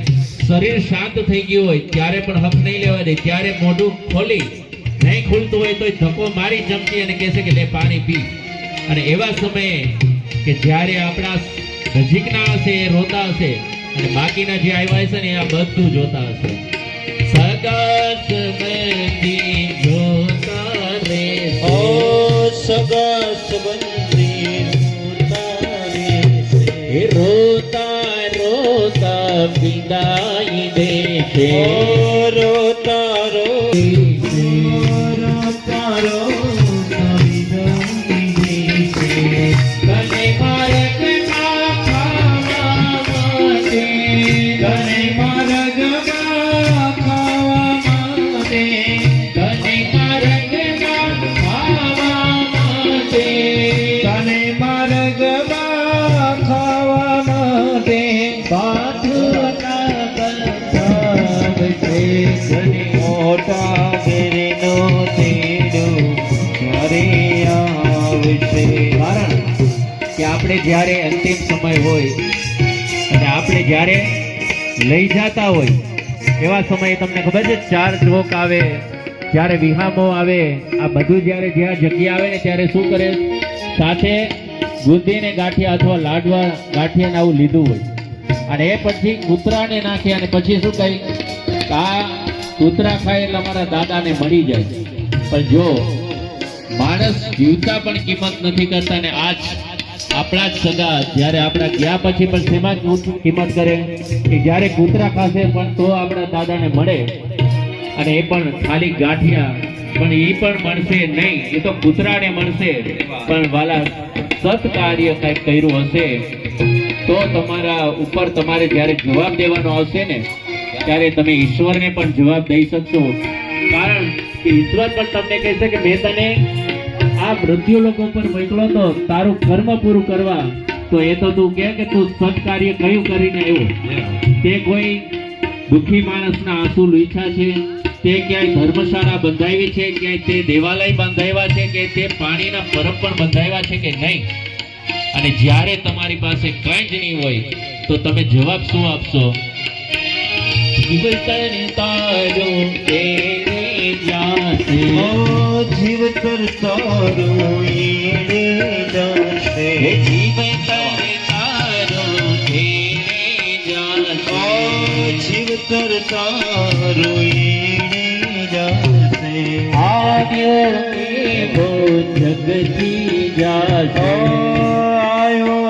શરીર શાંત થઈ ગયું હોય ત્યારે પણ હક નહીં લેવા દે. ત્યારે મોઢું ખોલી નહીં ખુલતું હોય તો ધક્કો મારી ચમચી અને કહેશે કે લે પાણી પી. અને એવા સમયે કે જ્યારે આપણા નજીકના હશે એ રોતા હશે અને બાકીના જે આવ્યા હશે ને આ બધું જોતા હશે. સગા સંબંધી જોતા રહેશે.
સગા સંબંધી જોતા રહેશે.
એ રોતા રોતા વિદાઈ દેશે.
રોતા રોતા વિદાઈ દેશે.
તને માર્ગમાં ખાવા માટે,
તને માર્ગમાં ખાવા માટે,
તને માર્ગમાં ખાવા માટે,
તને માર્ગમાં ખાવા માટે
પાથરના બંધાવશે.
તને મોટા ઘરનો તેડો ઘરે આવશે.
કારણ કે આપણે જ્યારે અંતિમ સમય હોય અને આપણે જ્યારે લઈ જતા હોય એવા સમયે તમને ખબર છે 4 ચોક આવે, જ્યારે વિહામો આવે, આ બધું જ્યારે જ્યાં જગ્યા આવે ને ત્યારે શું કરે? સાથે ગુંદીને ગાંઠિયા અથવા લાડવા ગાંઠિયાને આવું લીધું હોય અને એ પછી કૂતરાને નાખે અને પછી શું કહે? આ કૂતરા ખાય એટલે અમારા દાદાને મળી જાય. પણ જો માણસ જીવતા પણ કિંમત નથી કરતા ને આજ આપણા જ સગા જ્યારે આપણા ગયા પછી પણ શેમાં કિંમત કરે કે જ્યારે કૂતરા ખાશે પણ તો આપણા દાદાને મળે. અને એ પણ ખાલી ગાંઠિયા, પણ એ પણ મળશે નહીં, એ તો કૂતરાને મળશે. પણ વાલા સત કાર્ય કંઈક કર્યું હશે તો તમારા ઉપર તમારે જ્યારે જવાબ દેવાનો આવશે ને ત્યારે તમે ઈશ્વરને પણ જવાબ દઈ શકશો. કારણ કે ઈશ્વર પણ તમને કહેશે કે મેં તને આ મૃત્યુ લોકો પર મોકલો તો તારું કર્મ પૂરું કરવા, તો એ તો તું કે તું સત્કાર્ય કયું કરીને આવ્યો? તે કોઈ દુઃખી માણસના આંસુ લૂછ્યા છે? તે ક્યાંય ધર્મશાળા બંધાવી છે? ક્યાંય તે દેવાલય બંધાવ્યા છે? કે તે પાણીના પરબ પણ બંધાવ્યા છે કે નહીં? અને જ્યારે તમારી પાસે કંઈ જ નહીં હોય તો તમે જવાબ શું આપશો? જીવતર તારું તેરે જાશે.
જીવતર તારું એડે જાશે.
જીવતર તારું તેરે જાશે.
જીવતર તારું એડે જાશે.
આવ્યો એવો જગતી જાશે.
આયો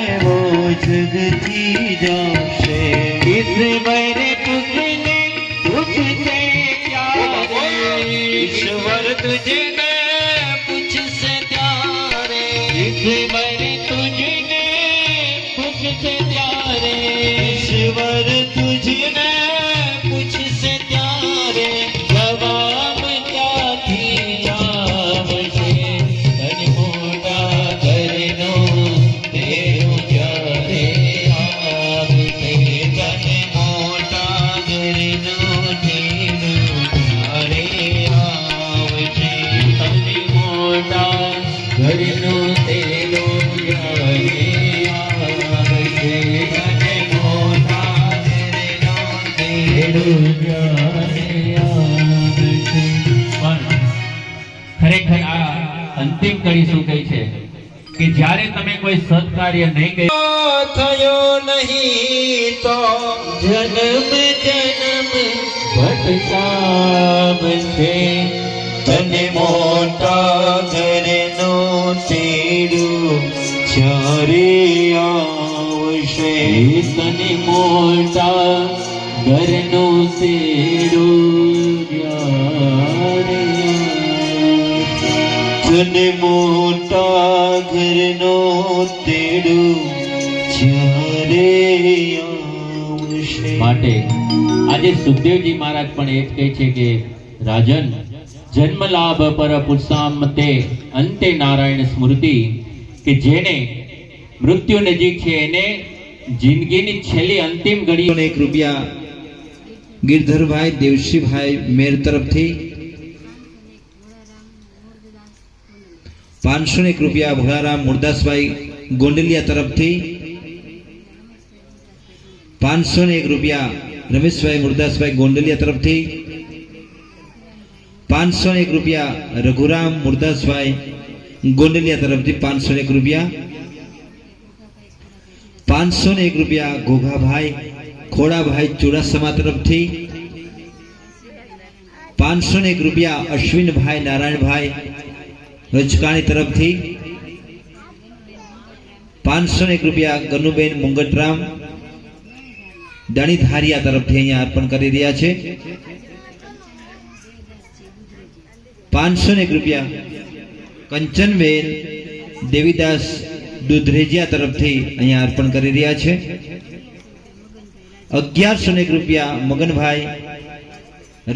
એવો જગતી જાશે.
ઈશ્વર તુજને પૂછશે ત્યારે,
ઈશ્વર તુજને પૂછશે ત્યારે,
ઈશ્વર તુજને પૂછશે ત્યારે,
ઈશ્વર તુજને પૂછશે ત્યારે,
જવાબ ક્યાંથી આવશે? તને મોટા ઘરનો તેરો જ્યારે આવશે.
તને મોટા ઘરનો તેડો ઘરે આવશે.
તને મોટા ઘરનો તેડો જ્યારે આવશે.
તને મોટા ઘરનો તેડો
ત્યારે આવશે. પણ ખરેખર આ અંતિમ કડી શું કહી છે કે જ્યારે તમે કોઈ સત્કાર્ય નહીં કર્યું
થયો નહીં તો જન્મ જન્મ ભટકામ છે. તને મોટા ઘરનો તેડું જ્યારે આવશે.
તને મોટા ઘરનો તેડું જ્યારે
તને મોટા ઘરનો તેડું જ્યારે આવશે.
માટે આજે સુખદેવજી મહારાજ પણ એ જ કહે છે કે રાજન જન્મ લાભ પર પુરુષામતે અંતે નારાયણ સ્મૃતિ, કે જેને મૃત્યુ નજીક છે એને જિંદગીની છેલ્લી અંતિમ ઘડી
1 રૂપિયા ગિરધરભાઈ દેવશીભાઈ મેર તરફથી, 501 રૂપિયા ભોળારામ મુરદાસભાઈ ગોંડલિયા તરફથી, 501 રૂપિયા રમેશભાઈ મુરદાસભાઈ ગોંડલિયા તરફથી, 501 રૂપિયા રઘુરામ મુરદાસભાઈ ગોંડલિયા તરફથી, 501 રૂપિયા, 501 રૂપિયા ઘોઘાભાઈ ખોડાભાઈ ચુડાસમા તરફથી, 501 રૂપિયા અશ્વિનભાઈ નારાયણભાઈ રજકાણી તરફથી, 501 રૂપિયા ગનુબેન મુંગટરામ દાણીધારિયા તરફથી અહીંયા અર્પણ કરી રહ્યા છે. 501 રૂપિયા કંચનબેન દેવીદાસ દુધરેજિયા તરફથી અહીંયા અર્પણ કરી રહ્યા છે. 1101 રૂપિયા મગનભાઈ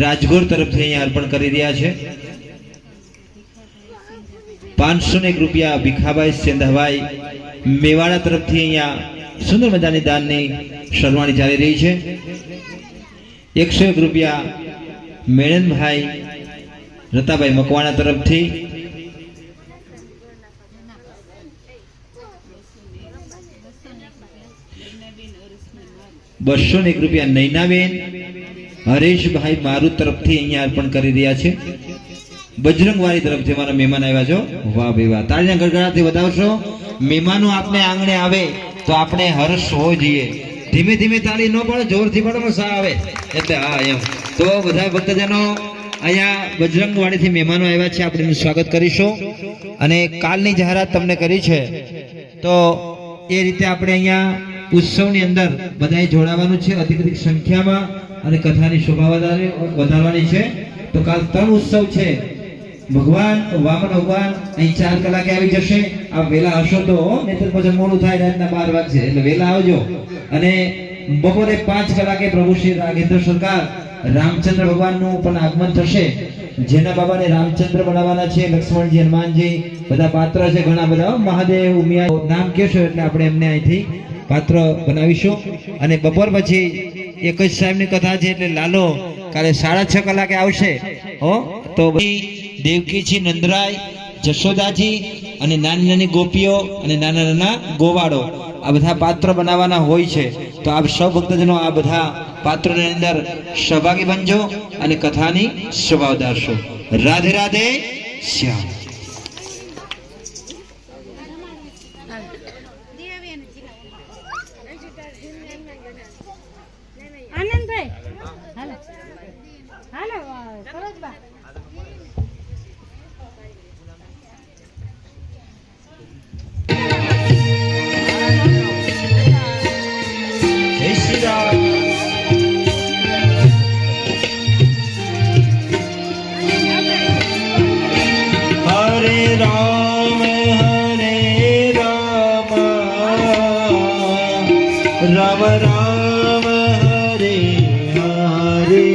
રાજગોર તરફથી અહીંયા અર્પણ કરી રહ્યા છે. 501 રૂપિયા ભીખાભાઈ સેંધાભાઈ મેવાડા તરફથી અહીંયા સુંદર મજાની દાનની શરવાણી ચાલી રહી છે. 101 રૂપિયા મેળનભાઈ રતાભાઈ મકવાણા તરફથી, 201 રૂપિયા નૈનાબેન હરેશભાઈ મારુ તરફથી અહીંયા અર્પણ કરી રહ્યા છે. બજરંગવાડી તરફથી મારા મહેમાન આવ્યા છો. વાહ ભાઈ વાહ, તાળીના ગડગડાટથી વધાવશો. મહેમાનો આપણે આંગણે આવે તો આપણે હર્ષ હોવો જોઈએ. ધીમે ધીમે તાળી ન પડે, જોરથી પડે સા આવે એટલે હા એમ. તો બધા ભક્તજનો અહીંયા બજરંગવાડીથી મહેમાનો આવ્યા છે, આપણે એનું સ્વાગત કરીશું. અને કાલની જાહેરાત તમને કરી છે તો એ રીતે આપણે અહીંયા ઉત્સવની અંદર બધાએ જોડાવાનું છે અધિક સંખ્યામાં, અને કથાની શોભા વધારવાની છે. તો કાલ 3 ઉત્સવ છે. ભગવાન વામન ભગવાન અહીં 4 કલાકે આવી જશે. આપ વેલા હશો તો નહીતર પછી મોડું થાય, રાતના 12 વાગશે એટલે વેલા આવજો. અને બપોરે 5 કલાકે પ્રભુ શ્રી રાઘેન્દ્ર સરકાર રામચંદ્ર ભગવાનનું પણ આગમન થશે. જેના બાબાને રામચંદ્ર બનાવવાના છે, લક્ષ્મણજી હનુમાનજી બધા પાત્ર છે ઘણા બધા. મહાદેવ ઉમિયા નામ કહેશો એટલે આપણે એમને અહીંથી પાત્ર બનાવીશું. અને બપોર પછી એક જ સાહેબની કથા છે એટલે લાલો કાલે 6:30 કલાકે આવશે. હો તો દેવકીજી નંદરાય જશોદાજી અને નાની નાની ગોપીઓ અને નાના નાના ગોવાળો આ બધા પાત્ર બનાવવાના હોય છે. તો આપ સૌ ભક્તજનો આ બધા પાત્રોની અંદર સહભાગી બનજો અને કથાની શોભા વધારશો. રાધે રાધે શ્યામ.
આનંદભાઈ હાલો હાલો સરોજબા
જય શ્રી રામ. હરે રામ હરે રામ રામ રામ હરે હરે.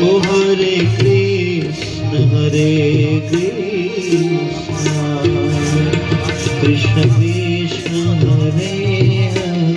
Oh, Hare Krishna, Krishna Krishna, Hare Hare.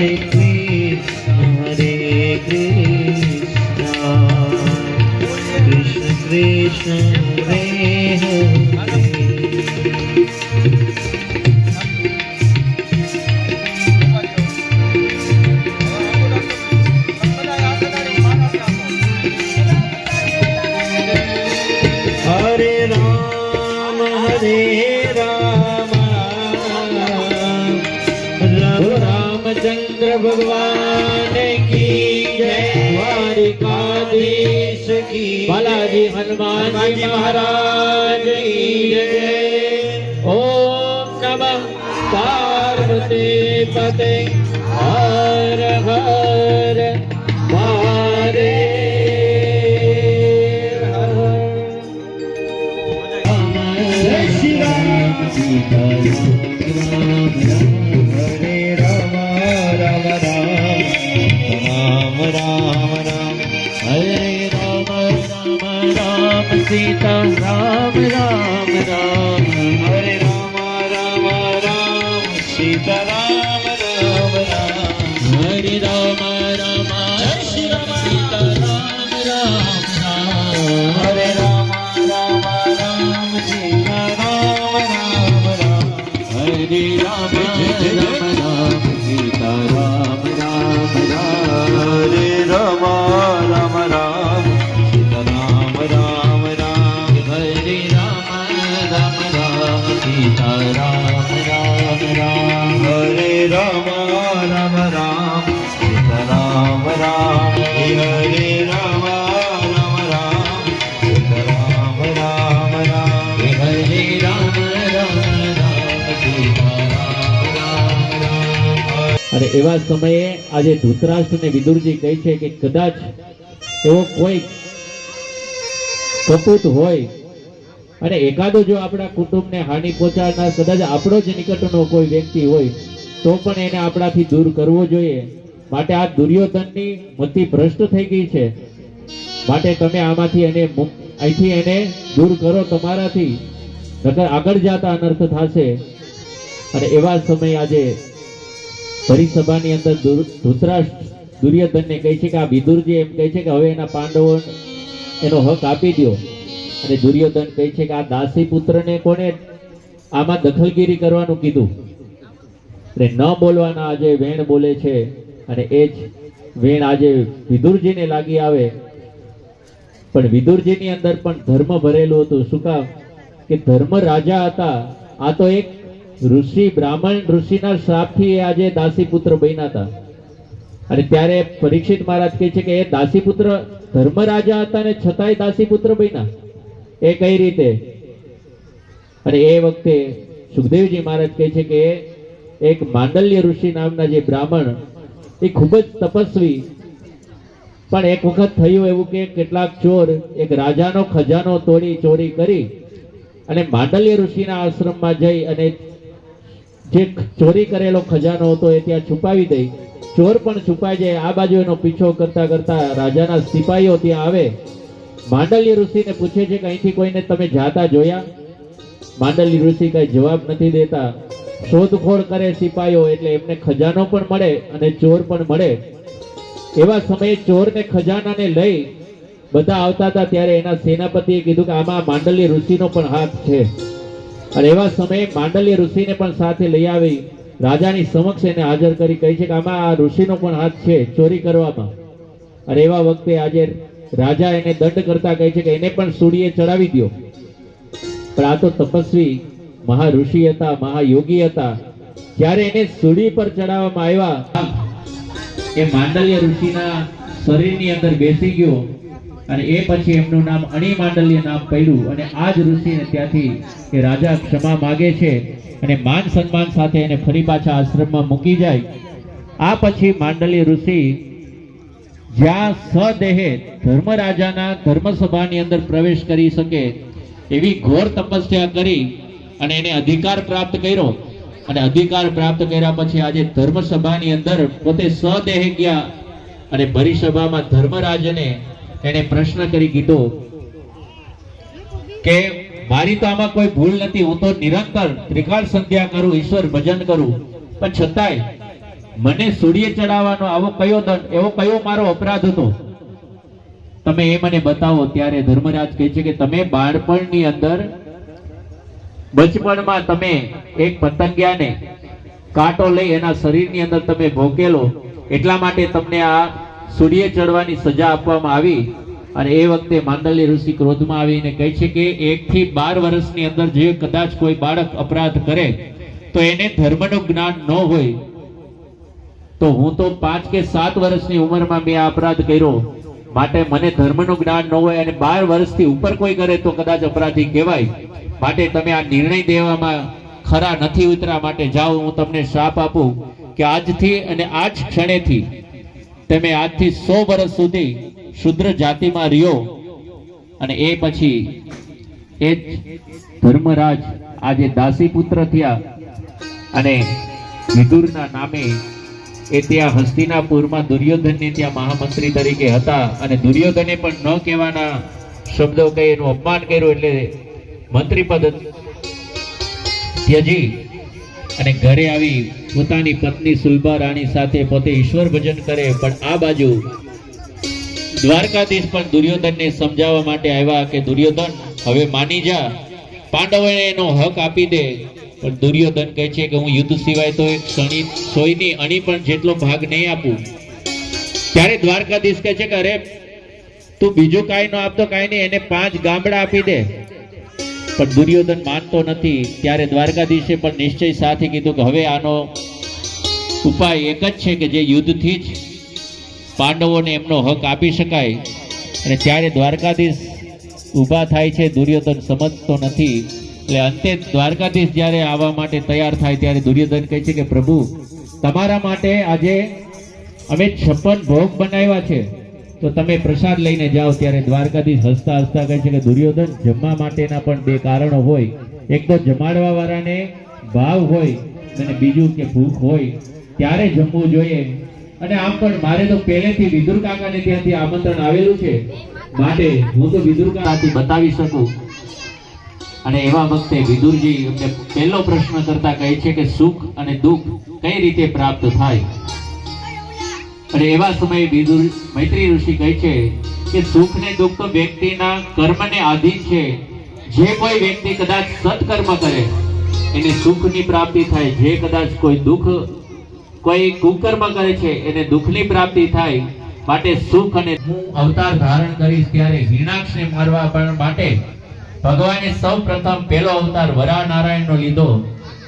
હરે કૃષ્ણ કૃષ્ણ કૃષ્ણ હરે હરે हरे राम रघु रामचंद्र भगवान की जय द्वारिकाधीश की
बालाजी हनुमान जी महाराज की जय। ओम नमः पार्वती पते हर हर महादेव हर
जय श्री राम सीता हरे राम राम राम राम राम
हरे राम राम राम सीता राम राम राम
हरे राम राम राम सीता राम राम राम
हरे राम राम सीता राम राम राम
हरे राम राम राम सीता राम राम राम
हरे राम राम राम सीता राम राम राम
हरे राम राम राम सीता राम राम राम
हरे राम राम राम सीता राम राम राम
हरे राम राम राम सीता राम राम हरे राम राम राम सीता राम राम राम
हरे राम राम राम सीता राम राम राम। અને એવા સમયે આજે ધૃતરાષ્ટ્રને વિદુરજી કહે છે કે કદાચ એવો કોઈ કપૂત હોય અને એકાદો જો આપણા કુટુંબને હાનિ પહોંચાડનાર કદાચ આપણો જ નિકટનો કોઈ વ્યક્તિ હોય તો પણ એને આપણાથી દૂર કરવો જોઈએ. માટે આ દુર્યોધનની મતિ ભ્રષ્ટ થઈ ગઈ છે, માટે તમે આમાંથી અહીંથી એને દૂર કરો તમારાથી, નકર આગળ જતા અનર્થ થશે. અને એવા સમય આજે પરિસભાની અંદર ધૃતરાષ્ટ્ર દુર્યોધનને કહે છે કે આ વિદુરજી એમ કહે છે કે હવે એના પાંડવો એનો હક આપી દો. અને દુર્યોધન કહે છે કે આ દાસી પુત્રને કોને આમાં દખલગીરી કરવાનું કીધું? એટલે ન બોલવાના આજે વેણ બોલે છે, અને એ જ વેણ આજે વિદુરજીને લાગી આવે. પણ વિદુરજીની અંદર પણ ધર્મ ભરેલું હતું. શું કામ? કે ધર્મ રાજા હતા. આ તો એક ઋષિ, બ્રાહ્મણ ઋષિના શ્રાપથી આજે દાસી પુત્ર બન્યા હતા. અને ત્યારે પરીક્ષિત મહારાજ કહે છે કે એ દાસી પુત્ર ધર્મ રાજા હતા ને છતાંય દાસી પુત્ર બન્યા, એ કઈ રીતે? અને એ વખતે સુખદેવજી મહારાજ કહે છે કે એક માંડલ્ય ઋષિ નામના જે બ્રાહ્મણ, એ ખૂબ જ તપસ્વી, પણ એક વખત થયું એવું કે કેટલાક ચોર એક રાજાનો ખજાનો તોડી ચોરી કરી અને માંડલ્ય ઋષિના આશ્રમમાં જઈ અને જે ચોરી કરેલો ખજાનો હતો એ ત્યાં છુપાવી દઈ. ચોર પણ છુપાઈ જાય. આ બાજુ એનો પીછો કરતા કરતા રાજાના સિપાહીઓ ત્યાં આવે. માંડલ્ય ઋષિને પૂછે છે કે અહીંથી કોઈને તમે જાતા જોયા? માંડલ્ય ઋષિ કઈ જવાબ નથી દેતા. શોધખોળ કરે સિપાહીઓ, એટલે એમને ખજાનો પણ મળે અને ચોર પણ મળે. એવા સમયે ચોરને ખજાનાને લઈ બધા આવતા હતા, ત્યારે એના સેનાપતિએ કીધું કે આમાં માંડલ્ય ઋષિનો પણ હાથ છે. અને એવા સમયે માંડલ્ય ઋષિને પણ સાથે લઈ આવી રાજાની સમક્ષ એને હાજર કરી કહે છે કે આમાં આ ઋષિનો પણ હાથ છે ચોરી કરવામાં. અને એવા વખતે આજે રાજા એને દંડ કરતા કહે છે કે એને પણ સૂડીએ ચડાવી દો. પણ આ તો તપસ્વી મહાઋષિ હતા, મહાયોગી હતા. જ્યારે એને સૂડી પર ચડાવવામાં આવ્યા, એ માંડલ્ય ઋષિના શરીરની અંદર બેસી ગયો અને એ પછી એમનું નામ અણી માંડલ્ય નામ પડ્યું. અને આ જ ઋષિને ત્યાંથી એ રાજા ક્ષમા માગે છે અને માન સન્માન સાથે એને ફરી પાછા આશ્રમમાં મૂકી જાય. આ પછી માંડલ્ય ઋષિ જ્યાં સદેહે ધર્મરાજાના ધર્મસભાની અંદર પ્રવેશ કરી શકે એવી ઘોર તપસ્યા કરી અને એને અધિકાર પ્રાપ્ત કર્યો. અને અધિકાર પ્રાપ્ત કર્યા પછી આજે ધર્મસભાની અંદર પોતે સદેહે ગયા અને પરિસભામાં ધર્મરાજને એને પ્રશ્ન કરી કીધો કે મારી તો આમાં કોઈ ભૂલ નથી, હું તો નિરંતર ત્રિકાળ સંધ્યા કરું, ઈશ્વર ભજન કરું, પણ છતાંય મને સૂર્ય ચડાવવાનો આવો કયો દંડ, એવો કયો મારો અપરાધ હતો, તમે એ મને બતાવો. ત્યારે ધર્મરાજ કહે છે કે તમે બાળપણની અંદર, બચપણમાં તમે એક પતંગિયાને કાંટો લઈ એના શરીરની અંદર તમે ભોકેલો, એટલા માટે તમને આ સૂર્ય ચડવાની સજા આપવામાં આવી. અને એ વખતે માંડલ્ય ઋષિ ક્રોધમાં આવીને કહે છે કે 1 થી 12 વર્ષની અંદર જે કદાચ કોઈ બાળક અપરાધ કરે તો એને ધર્મનું જ્ઞાન ન હોય, તો હું તો 5 કે 7 વર્ષની ઉંમરમાં મેં આ અપરાધ કર્યો, માટે મને ધર્મનું જ્ઞાન ન હોય, અને 12 વર્ષથી ઉપર કોઈ કરે તો કદાચ અપરાધી કહેવાય. માટે તમે આ નિર્ણય દેવામાં ખરા નથી ઉતરા, માટે જાઓ, હું તમને શ્રાપ આપું કે આજથી અને આ જ ક્ષણેથી તમે આજથી 100 વર્ષ સુધી શુદ્ર જાતિમાં રહ્યો. અને એ પછી એ જ ધર્મરાજ આજે દાસી પુત્ર થયા અને વિદુરના નામે એ ત્યાં હસ્તિનાપુરમાં દુર્યોધનને ત્યાં મહામંત્રી તરીકે હતા. અને દુર્યોધને પણ ન કહેવાના શબ્દો કહી એનું અપમાન કર્યું, એટલે મંત્રી પદ ત્યજી અને ઘરે આવી પોતાની પત્ની સુલભા રાણી સાથે પોતે ઈશ્વર ભજન કરે. પણ આ બાજુ દ્વારકાધીશ પણ દુર્યોધનને સમજાવવા માટે આવ્યા કે દુર્યોધન હવે માની જા, પાંડવોને એનો હક આપી દે. પણ દુર્યોધન કહે છે કે હું યુદ્ધ સિવાય તો એક સોયની અણી પણ જેટલો ભાગ નહીં આપું. ત્યારે દ્વારકાધીશ કહે છે કે અરે તું બીજું કાંઈ ન આપતો કાંઈ નહીં, એને 5 ગામડા આપી દે. પણ દુર્યોધન માનતો નથી. ત્યારે દ્વારકાધીશે પણ નિશ્ચય સાથે કીધું કે હવે આનો ઉપાય એક જ છે કે જે યુદ્ધથી જ પાંડવોને એમનો હક આપી શકાય. અને ત્યારે દ્વારકાધીશ ઊભા થાય છે, દુર્યોધન સમજતો નથી. એટલે અંતે દ્વારકાધીશ જ્યારે આવવા માટે તૈયાર થાય ત્યારે દુર્યોધન કહે છે કે પ્રભુ તમારા માટે આજે અમે 56 ભોગ બનાવ્યા છે, તો તમે પ્રસાદ લઈને જાઓ. ત્યારે દ્વારકાધીશ હસતા હસતા કહે છે કે દુર્યોધન જમવા માટેના પણ 2 કારણો હોય, એક તો જમાડવા વાળાને ભાવ હોય અને બીજું કે ભૂખ હોય ત્યારે જમવું જોઈએ. અને આમ પણ મારે તો પહેલેથી વિદુર કાકાને ત્યાંથી આમંત્રણ આવેલું છે, માટે હું તો વિદુર કાકાથી બતાવી શકું. અને એવા વખતે વિદુરજી એમને પહેલો પ્રશ્ન કરતા કહે છે કે સુખ અને દુઃખ કઈ રીતે પ્રાપ્ત થાય. અને એવા સમયે વિદુર મૈત્રી ઋષિ કહે છે કે સુખ ને દુઃખ તો વ્યક્તિના કર્મને આધીન છે. જે કોઈ વ્યક્તિ કદાચ સત્કર્મ કરે એને સુખની પ્રાપ્તિ થાય, જે કદાચ કોઈ કુકર્મ કરે છે એને દુઃખની પ્રાપ્તિ થાય. માટે સુખ અને હું અવતાર ધારણ કરીશ ત્યારે હિરણાક્ષને મારવા માટે ભગવાને સૌ પ્રથમ પહેલો અવતાર વરાહ નારાયણનો લીધો,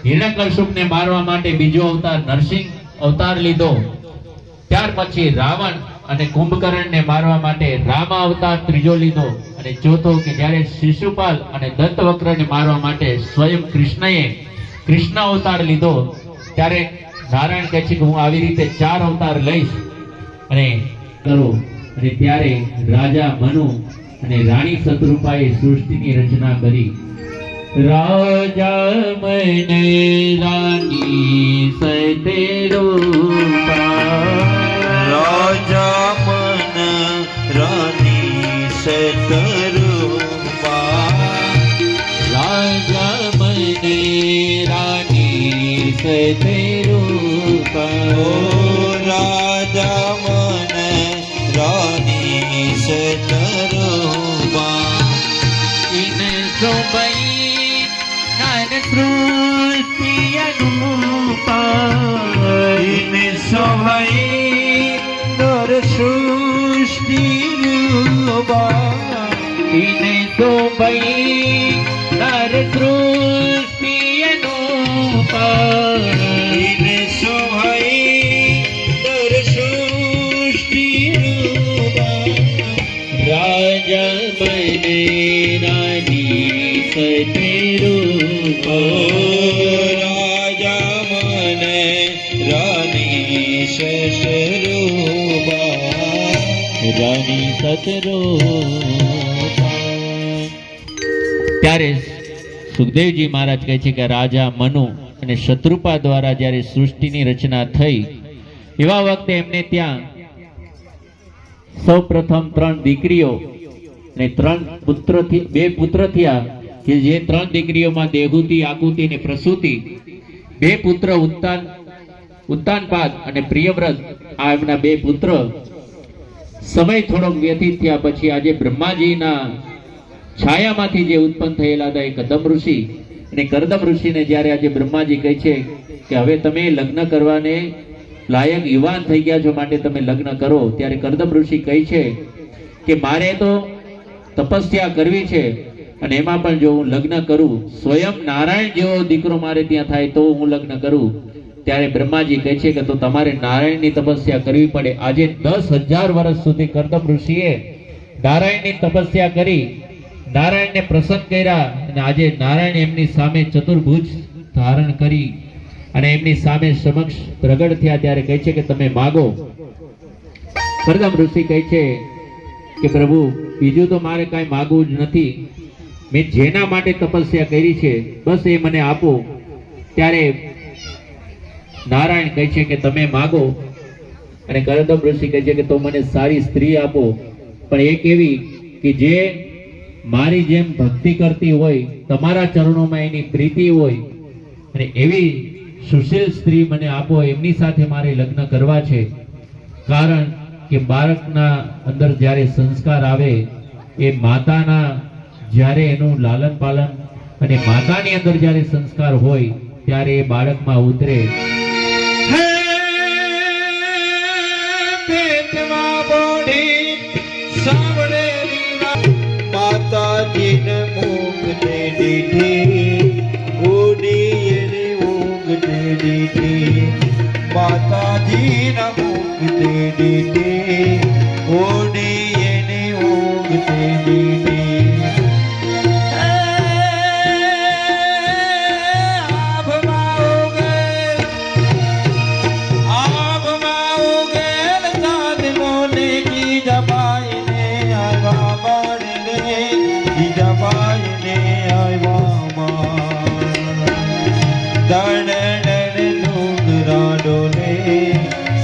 હિરણ્યકશ્યપને મારવા માટે બીજો અવતાર નરસિંહ અવતાર લીધો, ત્યાર પછી રાવણ અને કુંભકર્ણને મારવા માટે રામ અવતાર ત્રીજો લીધો, અને ચોથો કે જ્યારે શિશુપાલ અને દંતવક્રને મારવા માટે સ્વયં કૃષ્ણએ કૃષ્ણ અવતાર લીધો. ત્યારે નારાયણ કહે છે કે હું આવી રીતે 4 અવતાર લઈશ અને કરો. અને ત્યારે રાજા મનુ અને રાણી શત્રુપાએ સૃષ્ટિની રચના કરી. રાજા મને રાણી સતરૂપા,
રાજા મન રાની સતરૂપા,
રાજા મને રાણી સતરૂપા,
રાજા મન રાની સતરૂપા,
ઇન સોબઈ નર સૃષ્ટિ અનુપા,
ઇન સોહઈ નર સૃષ્ટિ રૂપા,
ઇન સોબઈ નર સૃષ્ટિ અનુપા,
ઇન સોહઈ નર સૃષ્ટિ રૂપા,
રાજા મને રાની સતરૂપા,
રાજા મને રાની સતરૂપા,
રાની સતરૂપા. ત્યારે સુખદેવજી મહારાજ કહે છે કે રાજા મનુ અને શત્રુપા દ્વારા જ્યારે સૃષ્ટિની રચના થઈ એવા વખતે એમને ત્યાં સૌ પ્રથમ 3 દીકરીઓ અને 2 પુત્ર થયા, કે જે 3 દીકરીઓમાં દેહુતિ, આકુતિ અને પ્રસૂતિ, 2 પુત્ર ઉત્તાન ઉત્તાનપાદ અને પ્રિયવ્રત આ એમના બે પુત્ર સમય થોડોક વ્યતીત થયા પછી આજે બ્રહ્માજીના છાયામાંથી જે ઉત્પન્ન થયેલા હતા એ કદમ ઋષિ, અને કરદમ ઋષિને જ્યારે આજે બ્રહ્માજી કહે છે કે હવે તમે લગ્ન કરવાને લાયક યુવાન થઈ ગયા છો, માટે તમે લગ્ન કરો, ત્યારે કરદમ ઋષિ કહે છે કે મારે તો તપસ્યા કરવી છે, અને એમાં પણ જો હું લગ્ન કરું, સ્વયં નારાયણ જેવો દીકરો મારે ત્યાં થાય તો હું લગ્ન કરું. ત્યારે બ્રહ્માજી કહે છે કે તો તમારે નારાયણની તપસ્યા કરવી પડે. આજે 10,000 વર્ષ સુધી કરદમ ઋષિએ નારાયણની તપસ્યા કરી, નારાયણને પ્રસન્ન કર્યા, અને આજે નારાયણ એમની સામે ચતુર્ભુજ ધારણ કરી અને એમની સામે સમક્ષ પ્રગટ થયા. ત્યારે કહે છે કે તમે માગો. કરદમ ઋષિ કહે છે કે પ્રભુ, બીજું તો મારે કાંઈ માગવું જ નથી, મેં જેના માટે તપસ્યા કરી છે બસ એ મને આપો. ત્યારે નારાયણ કહે છે કે તમે માગો, અને કરદમ ઋષિ કહે છે કે તો મને સારી સ્ત્રી આપો, પણ એક એવી કે જે મારી જેમ ભક્તિ કરતી હોય, તમારા ચરણોમાં એની પ્રીતિ હોય, અને એવી સુશીલ સ્ત્રી મને આપો, એમની સાથે મારે લગ્ન કરવા છે. કારણ કે બાળકના અંદર જ્યારે સંસ્કાર આવે એ માતાના જ્યારે એનું લાલન પાલન અને માતાની અંદર જ્યારે સંસ્કાર હોય ત્યારે એ બાળકમાં ઉતરે.
માતાજીને મૂકને દીધી, ઉડીને ઊંઘને દીધી, માતાજીને મૂકને દીધી, ઉડીને ઊંઘને દીધી.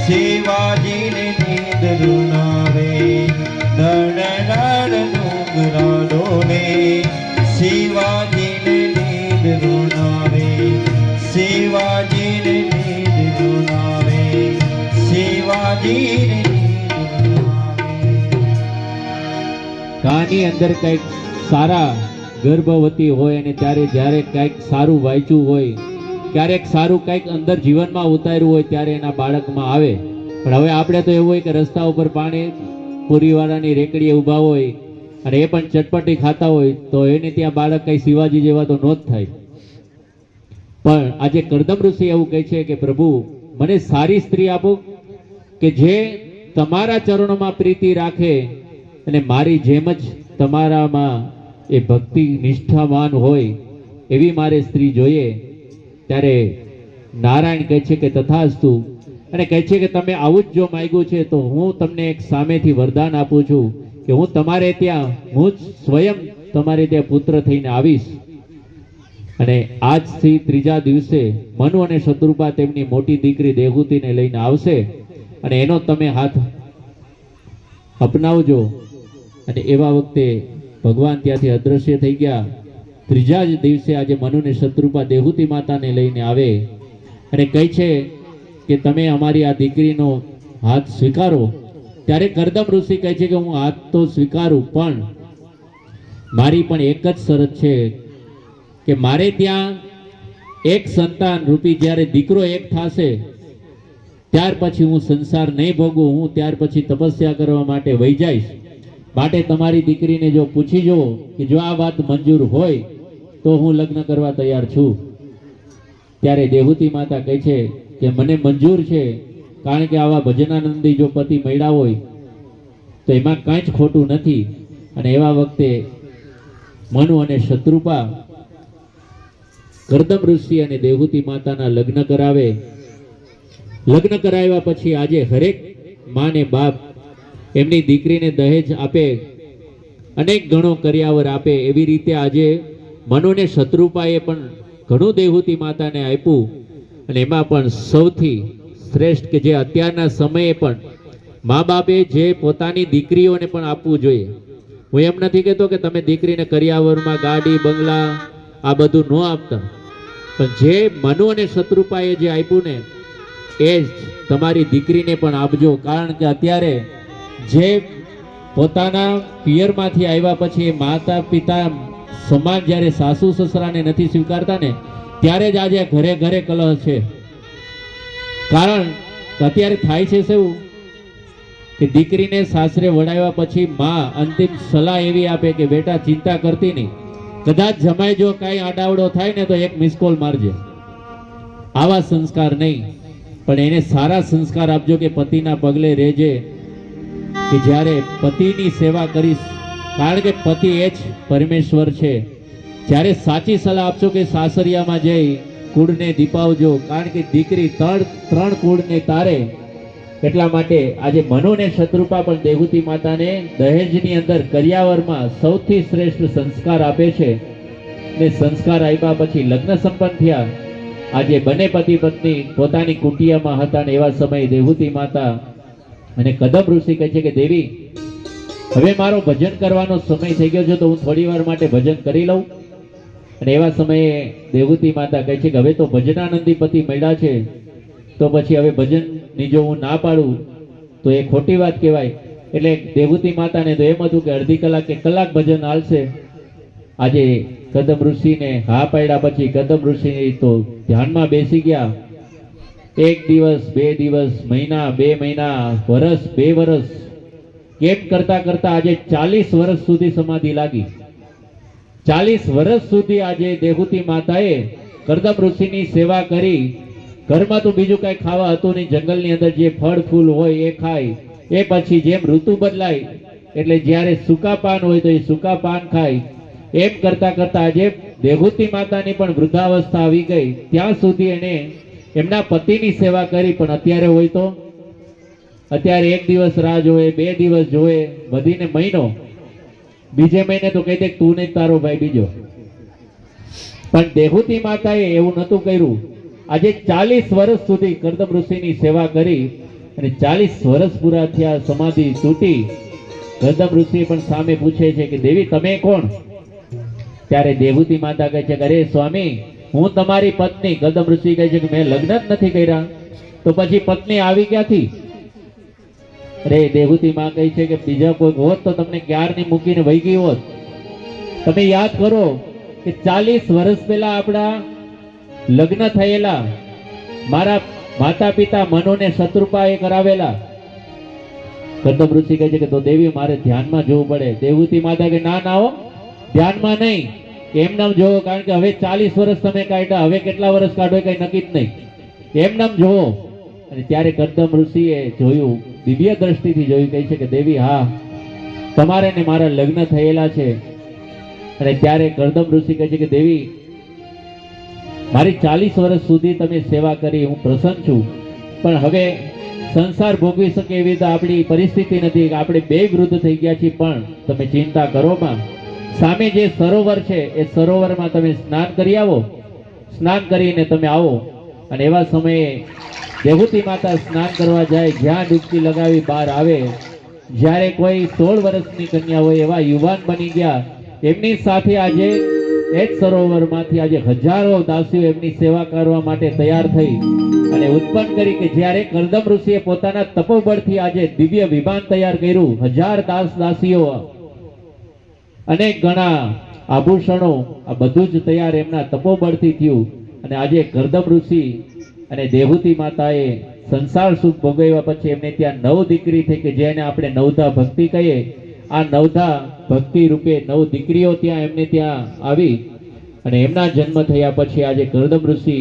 શિવાજીને નીંદ રૂનાવે, દડ ડુંગરા ડોલે, શિવાજીને નીંદ રૂનાવે, શિવાજીને નીંદ રૂનાવે, શિવાજીને નીંદ રૂનાવે.
કાની અંદર કંઈક સારા ગર્ભવતી હોય અને ત્યારે જ્યારે કંઈક સારું વાંચ્યું હોય, ક્યારેક સારું કંઈક અંદર જીવનમાં ઉતાર્યું હોય ત્યારે એના બાળકમાં આવે. પણ હવે આપણે તો એવું હોય કે રસ્તા ઉપર પાણી પૂરીવાળાની રેકડીએ ઊભા હોય અને એ પણ ચટપટી ખાતા હોય તો એને ત્યાં બાળક કઈ શિવાજી જેવા તો નો જ થાય. પણ આજે કરદમ ઋષિ એવું કહે છે કે પ્રભુ, મને સારી સ્ત્રી આપો કે જે તમારા ચરણોમાં પ્રીતિ રાખે અને મારી જેમ જ તમારામાં એ ભક્તિ નિષ્ઠાવાન હોય એવી મારે સ્ત્રી જોઈએ. ત્યારે નારાયણ કહે છે કે તથાસ્તુ, અને કહે છે કે તમે આવું જ જો માંગ્યું છે તો હું તમને એક સામેથી વરદાન આપું છું કે હું તમારે ત્યાં, હું જ સ્વયં તમારે ત્યાં પુત્ર થઈને આવીશ. અને આજથી ત્રીજા દિવસે મનુ અને શત્રુપા તેમની મોટી દીકરી દેવહૂતિને લઈને આવશે અને એનો તમે હાથ અપનાવજો. અને એવા વખતે ભગવાન ત્યાંથી અદ્રશ્ય થઈ ગયા. ત્રીજા જ દિવસે આજે મનુ અને શત્રુપા દેવહૂતિ માતાને લઈને આવે અને કહે છે કે તમે અમારી આ દીકરીનો હાથ સ્વીકારો. ત્યારે કરદમ ઋષિ કહે છે કે હું હાથ તો સ્વીકારું, પણ મારી પણ એક જ શરત છે કે મારે ત્યાં એક સંતાન રૂપી જ્યારે દીકરો એક થશે ત્યાર પછી હું સંસાર નહીં ભોગવું, હું ત્યાર પછી તપસ્યા કરવા માટે વહી જઈશ. માટે તમારી દીકરીને જો પૂછી જુઓ કે જો આ વાત મંજૂર હોય તો હું લગ્ન કરવા તૈયાર છું. ત્યારે દેવહૂતિ માતા કહે છે કે મને મંજૂર છે, કારણ કે આવા ભજનાનંદી જો પતિ મળ્યા હોય તો એમાં કાંઈ જ ખોટું નથી. અને એવા વખતે મનુ અને શત્રુપા કરદમ ઋષિ અને દેવહૂતિ માતાના લગ્ન કરાવે. લગ્ન કરાવ્યા પછી આજે હરેક માં ને બાપ એમની દીકરીને દહેજ આપે, અનેક ગણો કર્યાવર આપે. એવી રીતે આજે મનુ ને શત્રુપાએ પણ ઘણું દેવહૂતિ માતાને આપ્યું. અને એમાં પણ સૌથી શ્રેષ્ઠ કે જે અત્યારના સમયે પણ મા બાપે જે પોતાની દીકરીઓને પણ આપવું જોઈએ. હું એમ નથી કહેતો કે તમે દીકરીને કરિયાવરમાં ગાડી બંગલા આ બધું ન આપતા, પણ જે મનુ અને શત્રુપાએ જે આપ્યું ને એ જ તમારી દીકરીને પણ આપજો. કારણ કે અત્યારે જે પોતાના પિયરમાંથી આવ્યા પછી એ માતા પિતા સમાન જ્યારે સાસુ સસરાને નથી સ્વીકારતા ને, ત્યારે જ આજે ઘરે ઘરે કલહ છે. કારણ કે અત્યારે થાય છે શું કે દીકરીને સાસરે વડાવ્યા પછી માં અંતિમ સલાહ એવી આપે કે બેટા ચિંતા કરતી નહીં, કદાચ જમાઈ જો કાંઈ આડાવડો થાય ને તો એક મિસ કોલ મારજે. આવા સંસ્કાર નહીં, પણ એને સારા સંસ્કાર આપજો કે પતિના પગલે રહેજે, કે જ્યારે પતિની સેવા કરીશ, કારણ કે પતિ એ જ પરમેશ્વર છે. જ્યારે સાચી સલાહ આપશો કે સાસરિયામાં જઈ કુળને દીપાવજો, કારણ કે દીકરી ત્રણ કુળને તારે. એટલા માટે આજે મનોને શત્રુપા પણ દેહુતી માતાને દહેજની અંદર કરિયાવરમાં સૌથી શ્રેષ્ઠ સંસ્કાર આપે છે. ને સંસ્કાર આપ્યા પછી લગ્ન સંપન્ન થયા. આજે બંને પતિ પત્ની પોતાની કુટિયામાં હતા ને એવા સમયે દેહુતી માતા અને કદમ ઋષિ કહે છે કે દેવી, હવે મારો ભજન કરવાનો સમય થઈ ગયો છે, તો હું થોડી વાર માટે ભજન કરી લઉં. અને એવા સમયે દેહુતી માતા કહે છે કે હવે તો ભજનાનંદી પતિ મળ્યા છે, તો પછી હવે ભજનની જો હું ના પાડું તો એ ખોટી વાત કહેવાય. એટલે દેહુતી માતાને તો એમ હતું કે અડધી કલાક કે કલાક ભજન હાલશે. આજે કદમ ઋષિને હા પાડ્યા પછી કદમ ઋષિ તો ધ્યાનમાં બેસી ગયા. 1 દિવસ 2 દિવસ, મહિના 2 મહિના, વર્ષ 2 વર્ષ, કેમ કરતા કરતા આજે 40 વર્ષ સુધી સમાધિ લાગી. 40 વર્ષ સુધી આજે દેહુતી માતાએ કરદમ ઋષિની સેવા કરી. ઘરમાં તો બીજું કઈ ખાવા હતું નહીં, જંગલની અંદર જે ફળ ફૂલ હોય એ ખાય. એ પછી જેમ ઋતુ બદલાય એટલે જ્યારે સૂકા પાન હોય તો એ સૂકા પાન ખાય. એમ કરતા કરતા આજે દેહુતી માતાની પણ વૃદ્ધાવસ્થા આવી ગઈ. ત્યાં સુધી એને એમના પતિની સેવા કરી. પણ અત્યારે હોય તો અત્યારે 1 દિવસ રાહ જોવે, 2 દિવસ જોવે, વધીને મહિનો, બીજે મહિને તો કહી દે તું નહીં તારો ભાઈ બીજો. પણ દેહુતી માતાએ એવું નહોતું કર્યું. આજે 40 વર્ષ સુધી કરદમ ઋષિની સેવા કરી અને 40 વર્ષ પૂરા થયા, સમાધિ તૂટી. કરદમ ઋષિ પણ સામે પૂછે છે કે દેવી તમે કોણ? ત્યારે દેહુતી માતા કહે છે કે અરે સ્વામી, હું તમારી પત્ની. કરદમ ઋષિ કહે છે કે મેં લગ્ન જ નથી કર્યા. તો પછી પત્ની આવી ક્યાંથી? અરે દેહુતી માં કહે છે કે બીજા કોઈ હોત તો તમને ક્યારની મૂકીને વહી ગઈ હોત. તમે યાદ કરો કે 40 વર્ષ પહેલા આપણા લગ્ન થયેલા, મારા માતા પિતા મનોને શત્રુપાએ કરાવેલા. કરદમ ઋષિ કહે છે કે તો દેવી મારે ધ્યાનમાં જોવું પડે. દેહુતી માતા કે ના ના હો, ધ્યાનમાં નહીં, એમનામ જોવો. કારણ કે હવે 40 વર્ષ તમે કાઢ્યા, હવે કેટલા વર્ષ કાઢો કઈ નક્કી જ નહીં, એમનામ જોવો. અને ત્યારે કરદમ ઋષિએ જોયું, દિવ્ય દ્રષ્ટિથી જોયું. કહે છે કે દેવી હા, તમારે ને મારા લગ્ન થયેલા છે. અને ત્યારે કરદમ ઋષિ કહે છે કે દેવી મારી 40 વર્ષ સુધી તમે સેવા કરી, હું પ્રસન્ન છું. પણ હવે સંસાર ભોગવી શકે એવી તો આપણી પરિસ્થિતિ નથી, કે આપણે 2 વૃદ્ધ થઈ ગયા છીએ. પણ તમે ચિંતા કરો માં, સામે જે સરોવર છે એ સરોવરમાં તમે સ્નાન કરી આવો. સ્નાન કરીને તમે આવો. અને એવા સમયે દેહુતી માતા સ્નાન કરવા જાય, જ્યાં ડૂબકી લગાવી બહાર આવે. જ્યારે કોઈ 16 વર્ષની કન્યા હોય એવા યુવાન બની ગયા. એમની સાથે આજે એક સરોવરમાંથી આજે હજારો દાસીઓ એમની સેવા કરવા માટે તૈયાર થઈ અને ઉત્પન્ન કરી. કે જ્યારે કરદમ ઋષિએ પોતાના તપોબળથી આજે દિવ્ય વિમાન તૈયાર કર્યું, 1000 દાસ દાસીઓ, અનેક ગણા આભૂષણો, આ બધું જ તૈયાર એમના તપોબળથી થયું. અને આજે કરદમ ઋષિ અને દેહુતી માતાએ સંસાર સુખ ભોગવ્યા પછી એમને ત્યાં 9 દીકરી થઈ, કે જેને આપણે નવધા ભક્તિ કહીએ. આ નવધા ભક્તિ રૂપે 9 દીકરીઓ ત્યાં એમને ત્યાં આવી. અને એમના જન્મ થયા પછી આજે કરદમ ઋષિ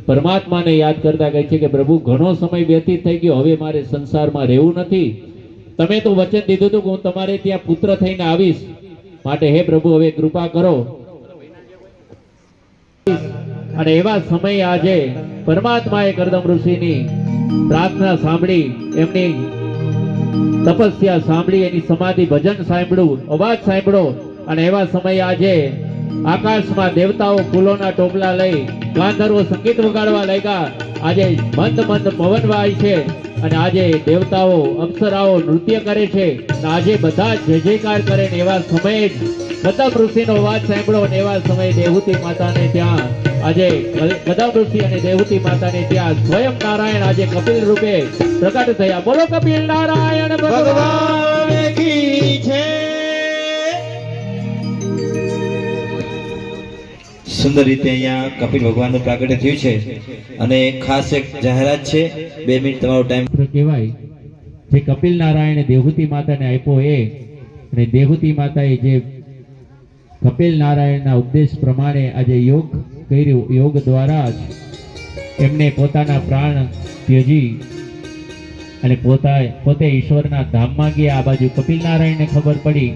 પરમાત્માને યાદ કરતા કહે છે કે પ્રભુ ઘણો સમય વ્યતીત થઈ ગયો, હવે મારે સંસારમાં રહેવું નથી. તમે તો વચન દીધું હતું કે હું તમારે ત્યાં પુત્ર થઈને આવીશ, માટે હે પ્રભુ હવે કૃપા કરો. અને એવા સમયે આજે પરમાત્માએ કરદમ ઋષિની પ્રાર્થના સાંભળી, એમની તપસ્યા સાંભળી, એની સમાધિ ભજન સાંભળ્યું, અવાજ સાંભળ્યો. અને એવા સમયે આજે આકાશમાં દેવતાઓ ફૂલોના ટોપલા લઈ, ગાંધર્વો સંગીત વગાડવા લાગ્યા. આજે મંદ મંદ પવન વાય છે અને આજે દેવતાઓ અપ્સરાઓ નૃત્ય કરે છે. અને આજે બધા જય જયકાર કરે. ને એવા સમયે જ કદમ ઋષિનો અવાજ સાંભળ્યો. અને એવા સમયે દેહુતી માતાને ત્યાં આજે ગદાવ ઋષિ અને દેવહૂતિ માતાને ત્યાં સ્વયં નારાયણ આજે કપિલ રૂપે પ્રકટ થયા. બોલો કપિલ નારાયણ ભગવાન કી જય.
સુંદર રીતે અહીંયા કપિલ ભગવાનનું પ્રાગટ્ય થયું છે અને ખાસ એક જાહેરાત છે. 2 મિનિટ તમારો ટાઈમ.
કહેવાય જે કપિલ નારાયણે દેવહૂતિ માતાને આપ્યો એ, અને દેવહૂતિ માતાએ જે કપિલ નારાયણના ઉપદેશ પ્રમાણે આજે યોગ કર્યું, યોગ દ્વારા જ એમને પોતાના પ્રાણ ત્યજી અને પોતે ઈશ્વરના ધામમાં ગયા. આ બાજુ કપિલ નારાયણને ખબર પડી